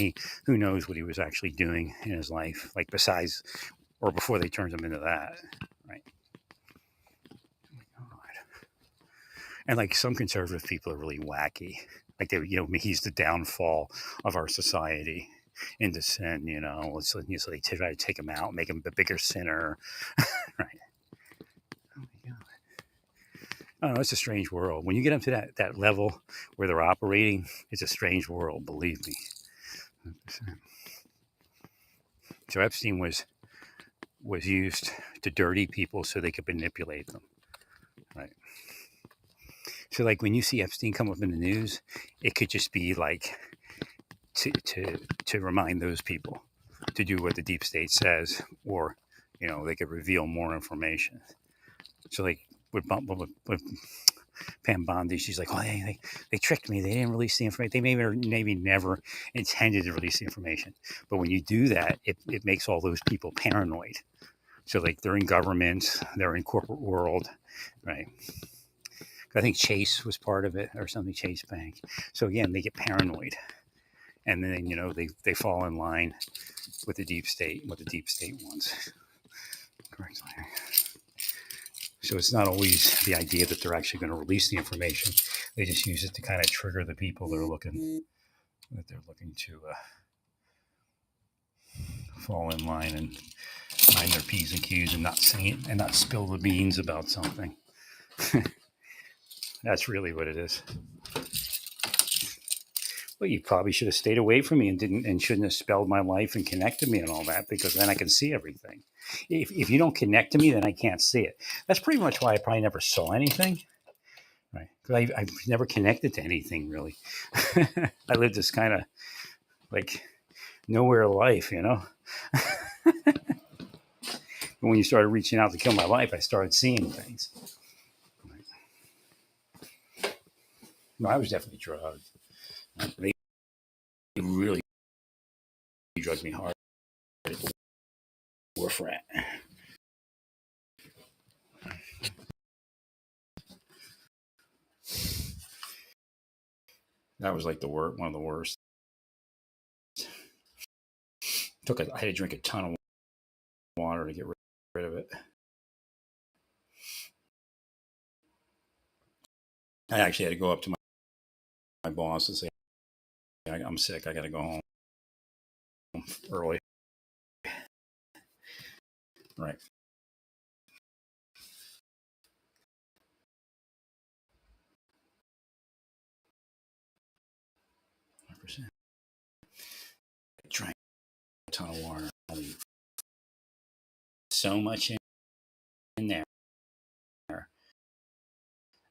Who knows what he was actually doing in his life, like besides or before they turned him into that, right? And like some conservative people are really wacky. Like he's the downfall of our society into sin. So they try to take him out, make him a bigger sinner, right? Oh my god! I don't know. It's a strange world. When you get up to that level where they're operating, it's a strange world. Believe me. So Epstein was used to dirty people so they could manipulate them, right? So like when you see Epstein come up in the news, it could just be like to remind those people to do what the deep state says, or they could reveal more information. So like with Pam Bondi, she's like, oh, they tricked me. They didn't release the information. They maybe never intended to release the information. But when you do that, it makes all those people paranoid. So like they're in government, they're in corporate world, right? I think Chase was part of it or something, Chase Bank. So again, they get paranoid. And then, they fall in line with the deep state, what the deep state wants. Correct. So it's not always the idea that they're actually going to release the information. They just use it to kind of trigger the people they're looking to fall in line and mind their P's and Q's and not say it and not spill the beans about something. That's really what it is. Well, you probably should have stayed away from me and shouldn't have spelled my life and connected me and all that, because then I can see everything. If you don't connect to me, then I can't see it. That's pretty much why I probably never saw anything, right? Because I've never connected to anything really. I lived this kind of like nowhere life, When you started reaching out to kill my life, I started seeing things. No, I was definitely drugged. They really drugged me hard. Wharf rat. That was like one of the worst. I had to drink a ton of water to get rid of it. I actually had to go up to my boss and say, I'm sick. I got to go home early. Right. Drank a ton of water. So much in there.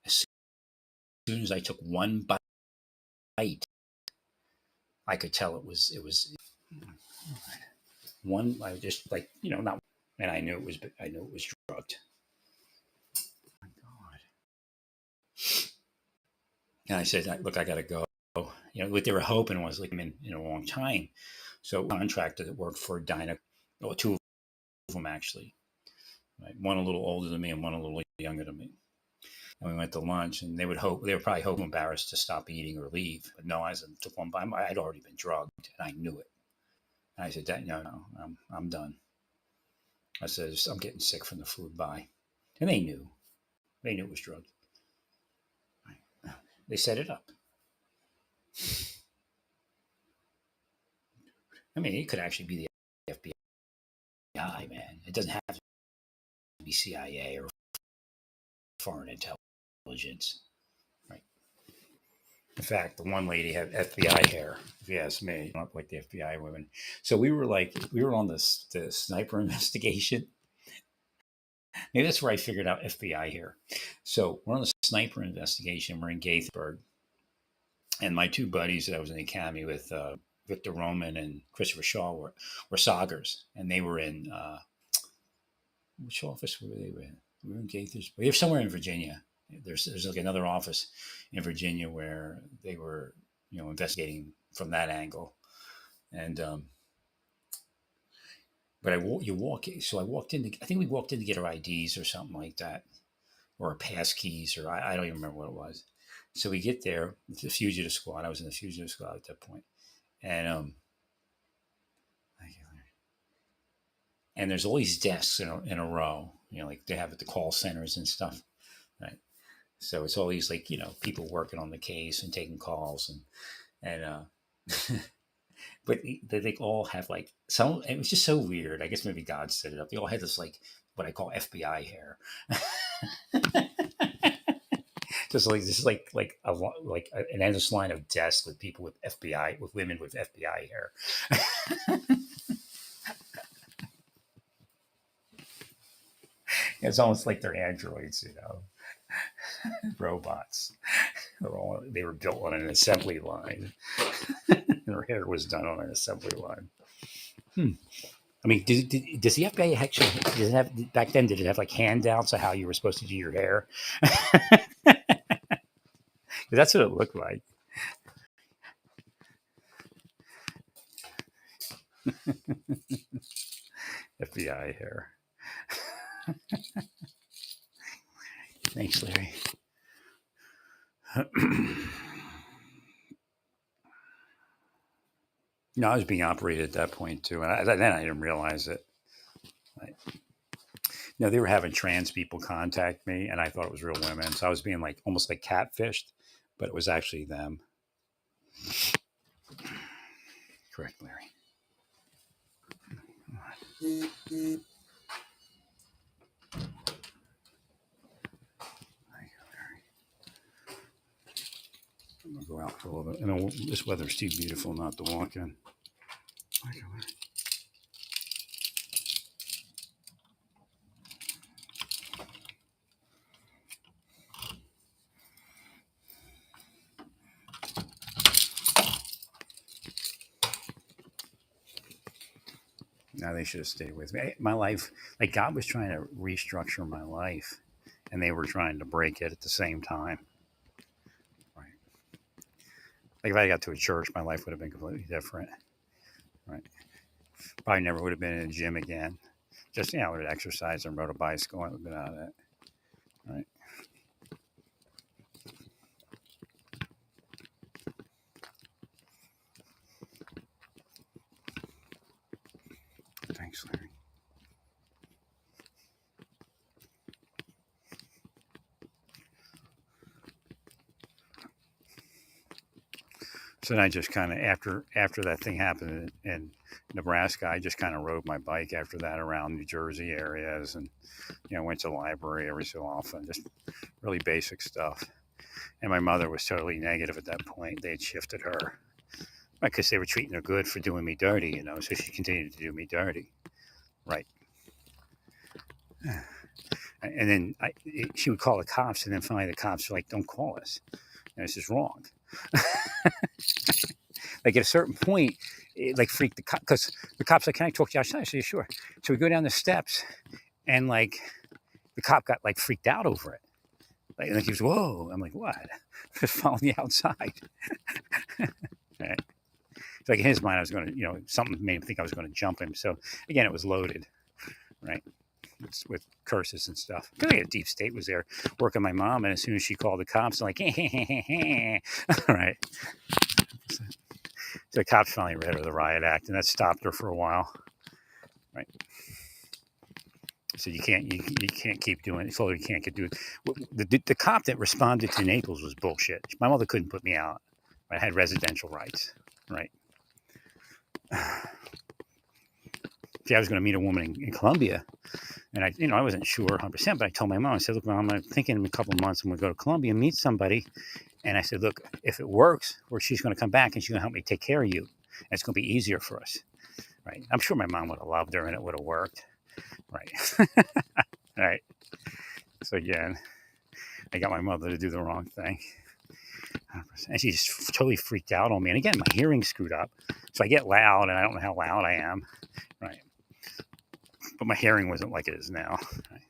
As soon as I took one bite, I could tell it was one. I just like not, and I knew it was drugged. Oh my God. And I said, look, I got to go. What they were hoping was like I'm in a long time. So contractor that worked for Dyna, well, two of them actually, right? One a little older than me and one a little younger than me. And we went to lunch, and they were probably hoping embarrassed to stop eating or leave. But no, I said, took one bite. I'd already been drugged, and I knew it. And I said, no, I'm done. I said, I'm getting sick from the food. Bye. And they knew. They knew it was drugged. They set it up. I mean, it could actually be the FBI, man. It doesn't have to be CIA or foreign intelligence, right? In fact, the one lady had FBI hair, if you ask me, not like the FBI women. So we were on the sniper investigation. Maybe that's where I figured out FBI hair. So we're on the sniper investigation. We're in Gaithersburg, and my two buddies that I was in the academy with, Victor Roman and Christopher Shaw, were Saugers, and they were in which office were they in? We were in Gaithersburg. We were somewhere in Virginia. There's like another office in Virginia where they were investigating from that angle, and but you walk. So I walked in. I think we walked in to get our IDs or something like that, or our pass keys, or I don't even remember what it was. So we get there. It's the fugitive squad. I was in the fugitive squad at that point, and and there's all these desks in a row. Like they have at the call centers and stuff, right? So it's all these like people working on the case and taking calls and but they all have like some. It was just so weird. I guess maybe God set it up. They all had this like what I call FBI hair. Just like this is like an endless line of desks with people with FBI with women with FBI hair. It's almost like they're androids, robots. They were built on an assembly line. Their hair was done on an assembly line. I mean, does the FBI actually does it have back then? Did it have like handouts of how you were supposed to do your hair? That's what it looked like. FBI hair. Thanks, Larry. No, I was being operated at that point too, and then I didn't realize it. They were having trans people contact me, and I thought it was real women, so I was being like almost like catfished, but it was actually them. Correct, Larry. I'm gonna go out for a little bit. This weather's too beautiful not to walk in. Now they should have stayed with me. My life, like God was trying to restructure my life, and they were trying to break it at the same time. Right. Like if I got to a church, my life would have been completely different. Right. Probably never would have been in a gym again. Just I would have exercised and rode a bicycle and would have been out of it. Right. Thanks, Larry. So then I just kind of after that thing happened in Nebraska, I just kind of rode my bike after that around New Jersey areas, and went to the library every so often, just really basic stuff. And my mother was totally negative at that point. They had shifted her because they were treating her good for doing me dirty, so she continued to do me dirty, right? And then she would call the cops, and then finally the cops were like, "Don't call us. This is wrong." Like at a certain point, it like freaked the cop because the cops like, "Can I talk to you outside?" I said, "Sure." So we go down the steps, and like the cop got like freaked out over it. Like he was, "Whoa!" I'm like, "What?" Just following you outside. Right. So like in his mind, I was going to, something made him think I was going to jump him. So again, it was loaded, right? With curses and stuff. Really, a deep state was there working my mom, and as soon as she called the cops, I'm like, right. So the cops finally read her the riot act, and that stopped her for a while, right? So you can't keep doing it. So you can't do it. The cop that responded to Naples was bullshit. My mother couldn't put me out. I had residential rights, right? See, I was going to meet a woman in Colombia. And I wasn't sure 100%, but I told my mom, I said, "Look, Mom, I'm thinking in a couple of months I'm going to go to Colombia and meet somebody." And I said, "Look, if it works, she's going to come back and she's going to help me take care of you. And it's going to be easier for us." Right. I'm sure my mom would have loved her and it would have worked. Right. Right. So again, I got my mother to do the wrong thing. 100%. And she just totally freaked out on me. And again, my hearing screwed up. So I get loud and I don't know how loud I am. Right. But my hearing wasn't like it is now. Right?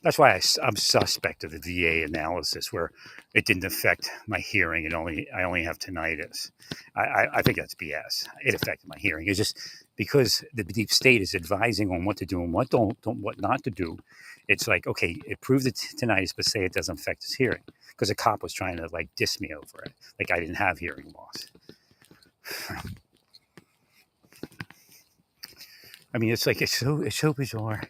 That's why I'm suspect of the VA analysis where it didn't affect my hearing. I only have tinnitus. I think that's BS. It affected my hearing. It's just because the deep state is advising on what to do and what not to do. It's like, okay, it proved the tinnitus, but say it doesn't affect his hearing because a cop was trying to like diss me over it, like I didn't have hearing loss. I mean, it's so bizarre.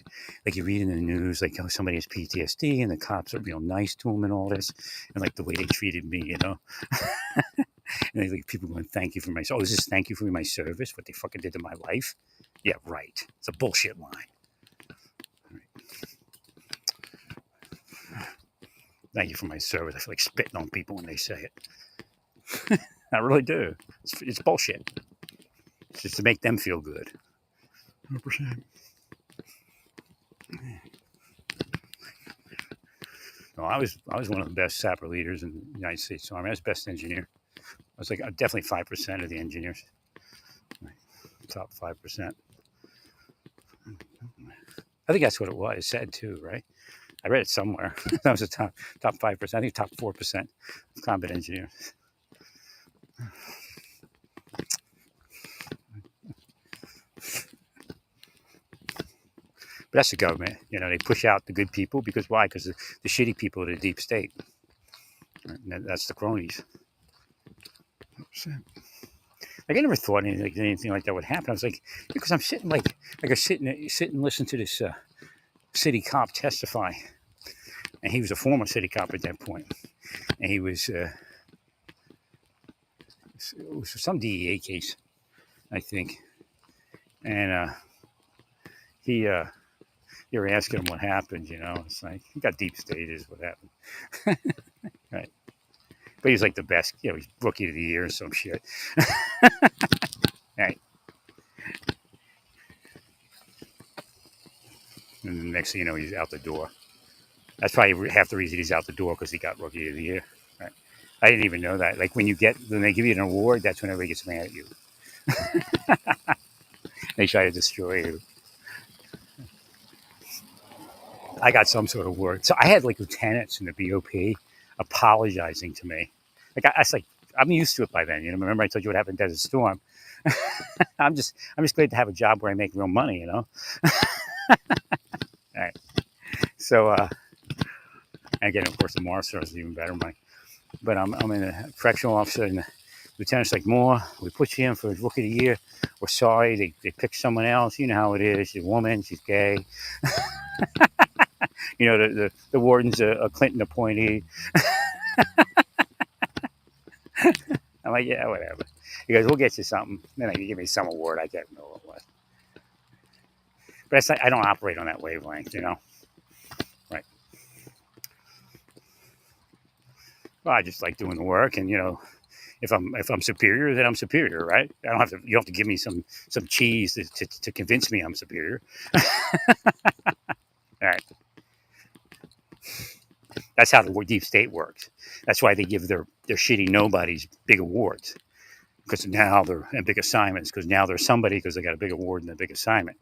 Like you read in the news, like somebody has PTSD, and the cops are real nice to him and all this, and like the way they treated me, and they like people going, "Thank you for my is this thank you for my service? What they fucking did to my life?" Yeah, right. It's a bullshit line. Right. Thank you for my service. I feel like spitting on people when they say it. I really do. It's bullshit. It's just to make them feel good. 100%. No, I was one of the best sapper leaders in the United States Army. I was best engineer. I was like definitely 5% of the engineers. Top 5%. I think that's what it was. It said too, right? I read it somewhere. That was the top 5%. I think top 4% of combat engineers. But that's the government. They push out the good people because why? Because the shitty people are the deep state. And that's the cronies. Like I never thought anything like that would happen. I was like, because I'm sitting like I sit and listen to this city cop testify, and he was a former city cop at that point, and he was it was some DEA case, I think, and you were asking him what happened. It's like he got deep state is what happened, right? But he's like the best. He's rookie of the year or some shit. Right. And the next thing you know, he's out the door. That's probably half the reason he's out the door because he got rookie of the year. Right. I didn't even know that. Like when they give you an award, that's when everybody gets mad at you. They try to destroy you. I got some sort of award. So I had like lieutenants in the BOP apologizing to me. Like I was like, I'm used to it by then. Remember I told you what happened in Desert Storm. I'm just glad to have a job where I make real money. All right. So again, of course, the Marshal is even better. But I'm in a correctional officer, and the lieutenant's like, "Moore, we put you in for rookie of the year. We're sorry they picked someone else. You know how it is. She's a woman. She's gay." The warden's a Clinton appointee. I'm like, yeah, whatever. He goes, we'll get you something. Then he give me some award. I can't know what it was. But it's like, I don't operate on that wavelength, you know? Right. Well, I just like doing the work, and if I'm superior, then I'm superior, right? I don't have to. You don't have to give me some cheese to convince me I'm superior. All right. That's how the deep state works. That's why they give their shitty nobodies big awards, because now they're and big assignments, because now they're somebody because they got a big award and a big assignment,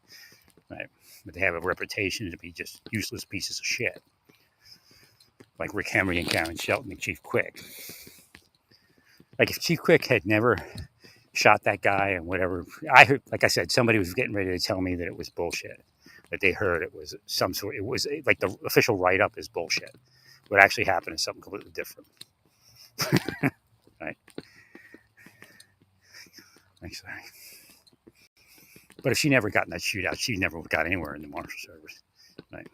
right? But they have a reputation to be just useless pieces of shit, like Rick Henry and Karen Shelton and Chief Quick. Like if Chief Quick had never shot that guy and whatever, I heard, like I said, somebody was getting ready to tell me that it was bullshit. That they heard it was some sort. It was like the official write up is bullshit. What actually happened is something completely different. Right? Thanks, sorry. But if she never got in that shootout, she never got anywhere in the Marshal Service. Right?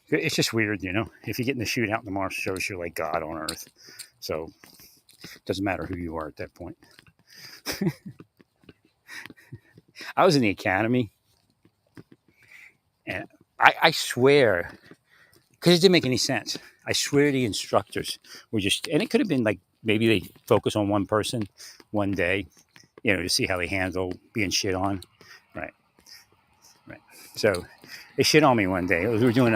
It's just weird, If you get in the shootout in the Marshal Service, you're like God on earth. So it doesn't matter who you are at that point. I was in the academy, and I swear, because it didn't make any sense. I swear the instructors were just, and it could have been like maybe they focus on one person one day, to see how they handle being shit on. Right. So they shit on me one day. We were doing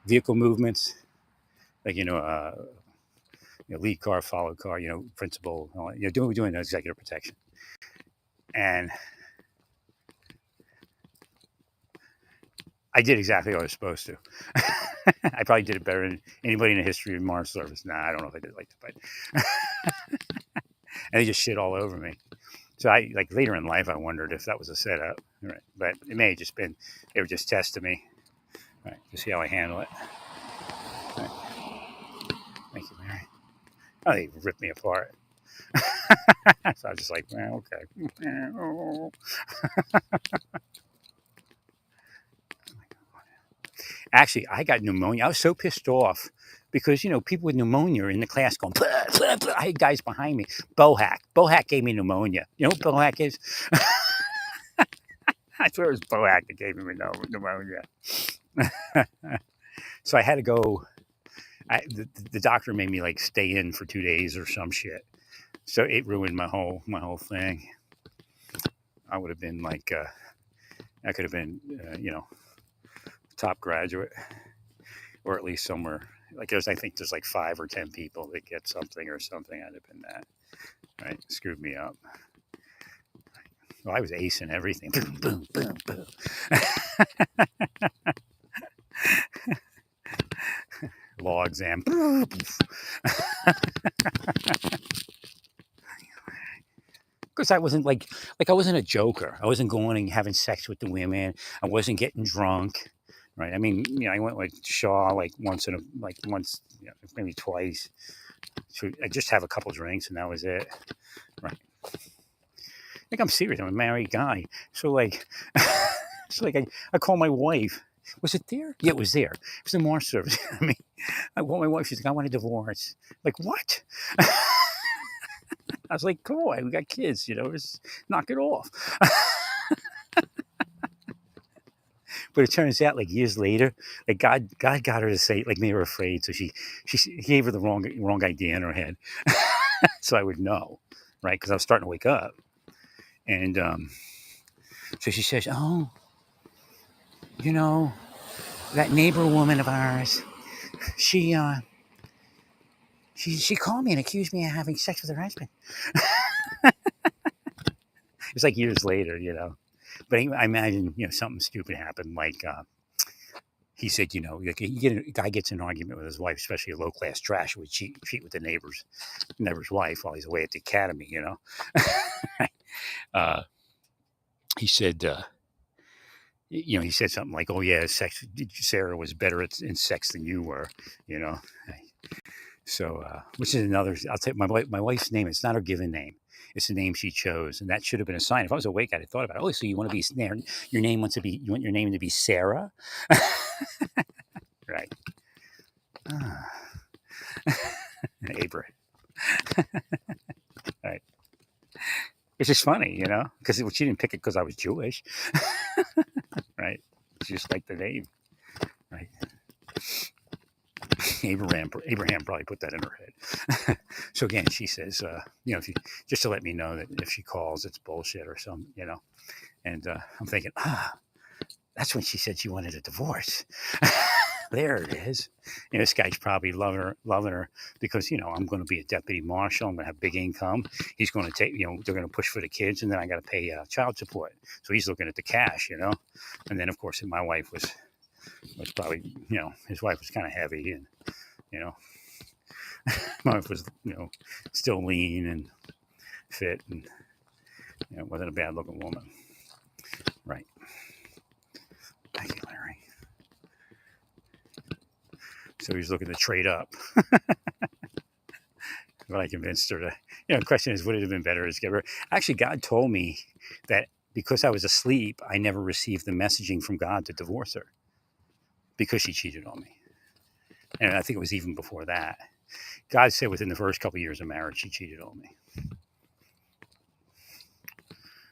vehicle movements, like lead car, follow car, principal, doing executive protection, and I did exactly what I was supposed to. I probably did it better than anybody in the history of Marshal Service. Nah, I don't know if I did it like that, but and they just shit all over me. So I later in life, I wondered if that was a setup, right? But it may have just been they were just testing me, right, to see how I handle it. Right. Thank you, Mary. Oh, they ripped me apart. So I was just like, well, okay. Actually, I got pneumonia. I was so pissed off because, people with pneumonia are in the class going, blah, blah, blah. I had guys behind me. Bohack. Bohack gave me pneumonia. You know what Bohack is? I swear it was Bohack that gave me pneumonia. So I had to go. The doctor made me stay in for 2 days or some shit. So it ruined my whole thing. I would have been I could have been, top graduate, or at least somewhere I think there's 5 or 10 people that get something or something. I'd have been that. Right? Screwed me up. Well, I was acing everything. Boom, boom, boom, boom. Law exam. Because I wasn't I wasn't a joker. I wasn't going and having sex with the women. I wasn't getting drunk. Right. I mean, I went with Shaw once maybe twice. So I just have a couple drinks and that was it. Right. I'm serious. I'm a married guy. So so I call my wife. Was it there? Yeah, it was there. It was the Marshal Service. I mean, I called my wife. She's like, I want a divorce. What? I was like, come on, we got kids, just knock it off. But it turns out, years later, God got her to say, made her afraid, so she gave her the wrong idea in her head, so I would know, right? Because I was starting to wake up, and so she says, "Oh, that neighbor woman of ours, she called me and accused me of having sex with her husband." It's years later, But I imagine, something stupid happened, he said, a guy gets in an argument with his wife, especially a low class trash, would cheat with the neighbor's wife while he's away at the academy. He said, he said something like, "Oh yeah, Sarah was better in sex than you were," So, which is another. I'll tell you, my wife's name. It's not her given name. It's the name she chose, and that should have been a sign. If I was awake, I'd have thought about it. Oh, so you want to be your name wants to be. You want your name to be Sarah, right? Abraham. Right. It's just funny, because she didn't pick it because I was Jewish, right? She just liked the name, right? Abraham probably put that in her head. So again, she says, if you just to let me know that if she calls, it's bullshit or something. And I'm thinking, that's when she said she wanted a divorce. There it is. This guy's probably loving her because I'm going to be a deputy marshal. I'm going to have big income. He's going to take, they're going to push for the kids, and then I got to pay child support. So he's looking at the cash, And then of course my wife was probably, his wife was kind of heavy, and my wife was, still lean and fit, and wasn't a bad looking woman, right? Thank you, Larry. So he's looking to trade up. But I convinced her to, the question is, would it have been better to get rid? Actually, God told me that because I was asleep, I never received the messaging from God to divorce her because she cheated on me. And I think it was even before that. God said within the first couple of years of marriage, she cheated on me.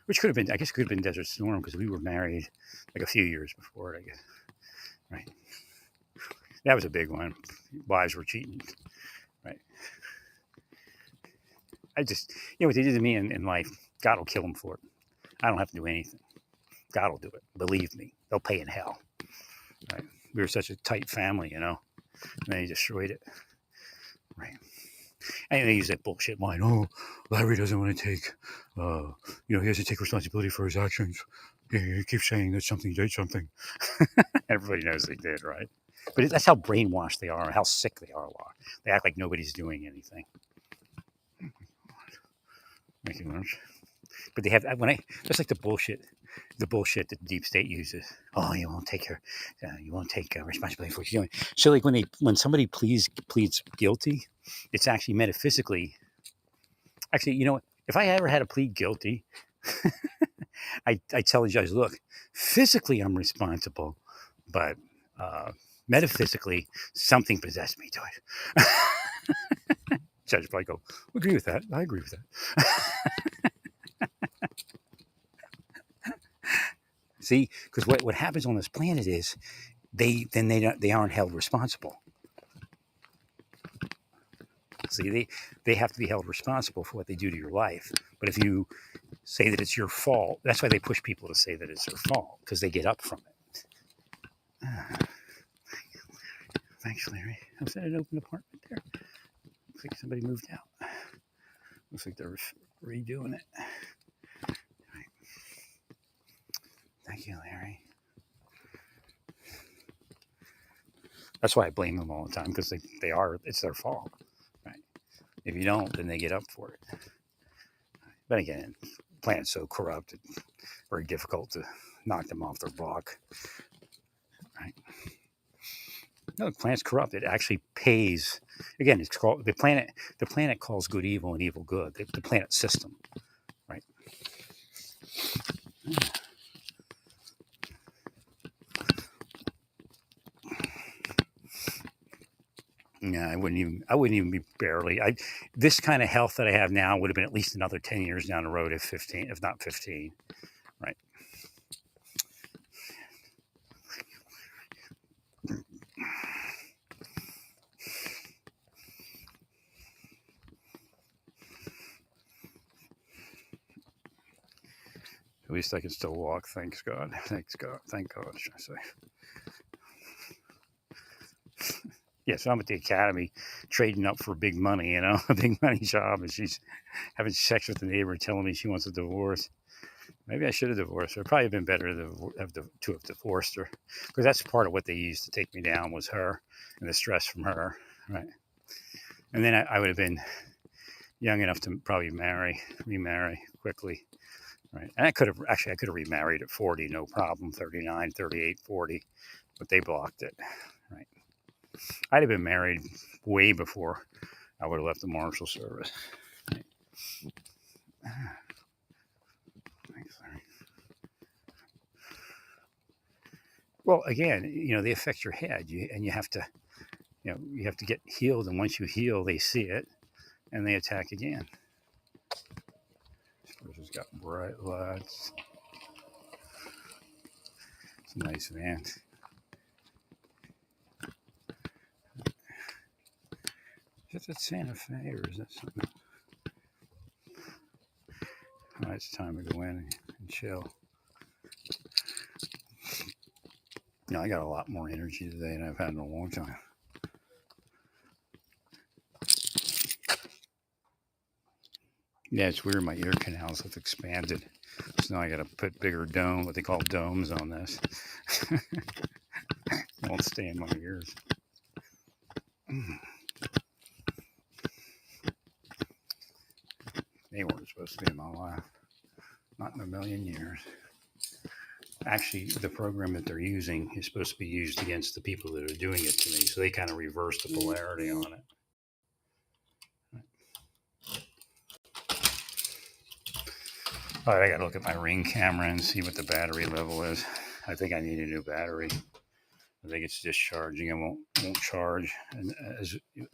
Which could have been, I guess, could have been Desert Storm because we were married like a few years before it, I guess. Right. That was a big one. Wives were cheating. Right. I just, what they did to me in life, God will kill them for it. I don't have to do anything. God will do it. Believe me. They'll pay in hell. Right. We were such a tight family, and they destroyed it. Right. And they use that bullshit line. Oh, Larry doesn't want to take, he has to take responsibility for his actions. He keeps saying that something did something. Everybody knows they did, right? But that's how brainwashed they are, how sick they are. They act like nobody's doing anything. Thank you, Lawrence. But they have that's like the bullshit that the deep state uses. Oh, you won't take responsibility for what you're doing. So like when somebody pleads guilty, it's actually metaphysically. Actually, if I ever had to plead guilty, I tell the judge, look, physically I'm responsible, but metaphysically something possessed me to it. Judge would probably go, agree with that. I agree with that. See, because what happens on this planet is they aren't held responsible. See, they have to be held responsible for what they do to your life. But if you say that it's your fault, that's why they push people to say that it's their fault, because they get up from it. Thanks, Larry. Was that an open apartment there? Looks like somebody moved out. Looks like they're redoing it. Right. Thank you, Larry. That's why I blame them all the time, because it's their fault. Right. If you don't, then they get up for it. But again, the planet's so corrupt, it's very difficult to knock them off their block. Right. No, the planet's corrupt. It actually pays. Again, it's called the planet. The planet calls good evil and evil good. The planet system, right? Yeah, I wouldn't even be barely. This kind of health that I have now would have been at least another 10 years down the road, if not 15, right? At least I can still walk. Thanks God. Thanks God. Thank God, should I say. Yeah, so I'm at the academy trading up for big money, a big money job, and she's having sex with the neighbor telling me she wants a divorce. Maybe I should have divorced her. It'd probably been better to have divorced her, because that's part of what they used to take me down was her and the stress from her, right? And then I would have been young enough to probably remarry quickly. Right. And I could have remarried at 40, no problem, 39, 38, 40, but they blocked it. Right. I'd have been married way before I would have left the Marshal Service. Right. Thanks, Larry. Well, again, they affect your head, and you have to You have to get healed, and once you heal, they see it and they attack again. This person's got bright lights. It's a nice van. Is that Santa Fe or is that something? Oh, it's time to go in and chill. I got a lot more energy today than I've had in a long time. Yeah, it's weird. My ear canals have expanded. So now I got to put bigger what they call domes on this. It won't stay in my ears. They weren't supposed to be in my life. Not in a million years. Actually, the program that they're using is supposed to be used against the people that are doing it to me. So they kind of reverse the polarity on it. All right, I got to look at my Ring camera and see what the battery level is. I think I need a new battery. I think it's discharging and won't charge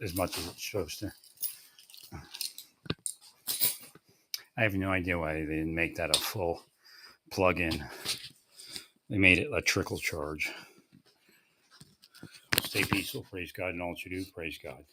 as much as it's supposed to. I have no idea why they didn't make that a full plug-in. They made it a trickle charge. Stay peaceful. Praise God in all that you do. Praise God.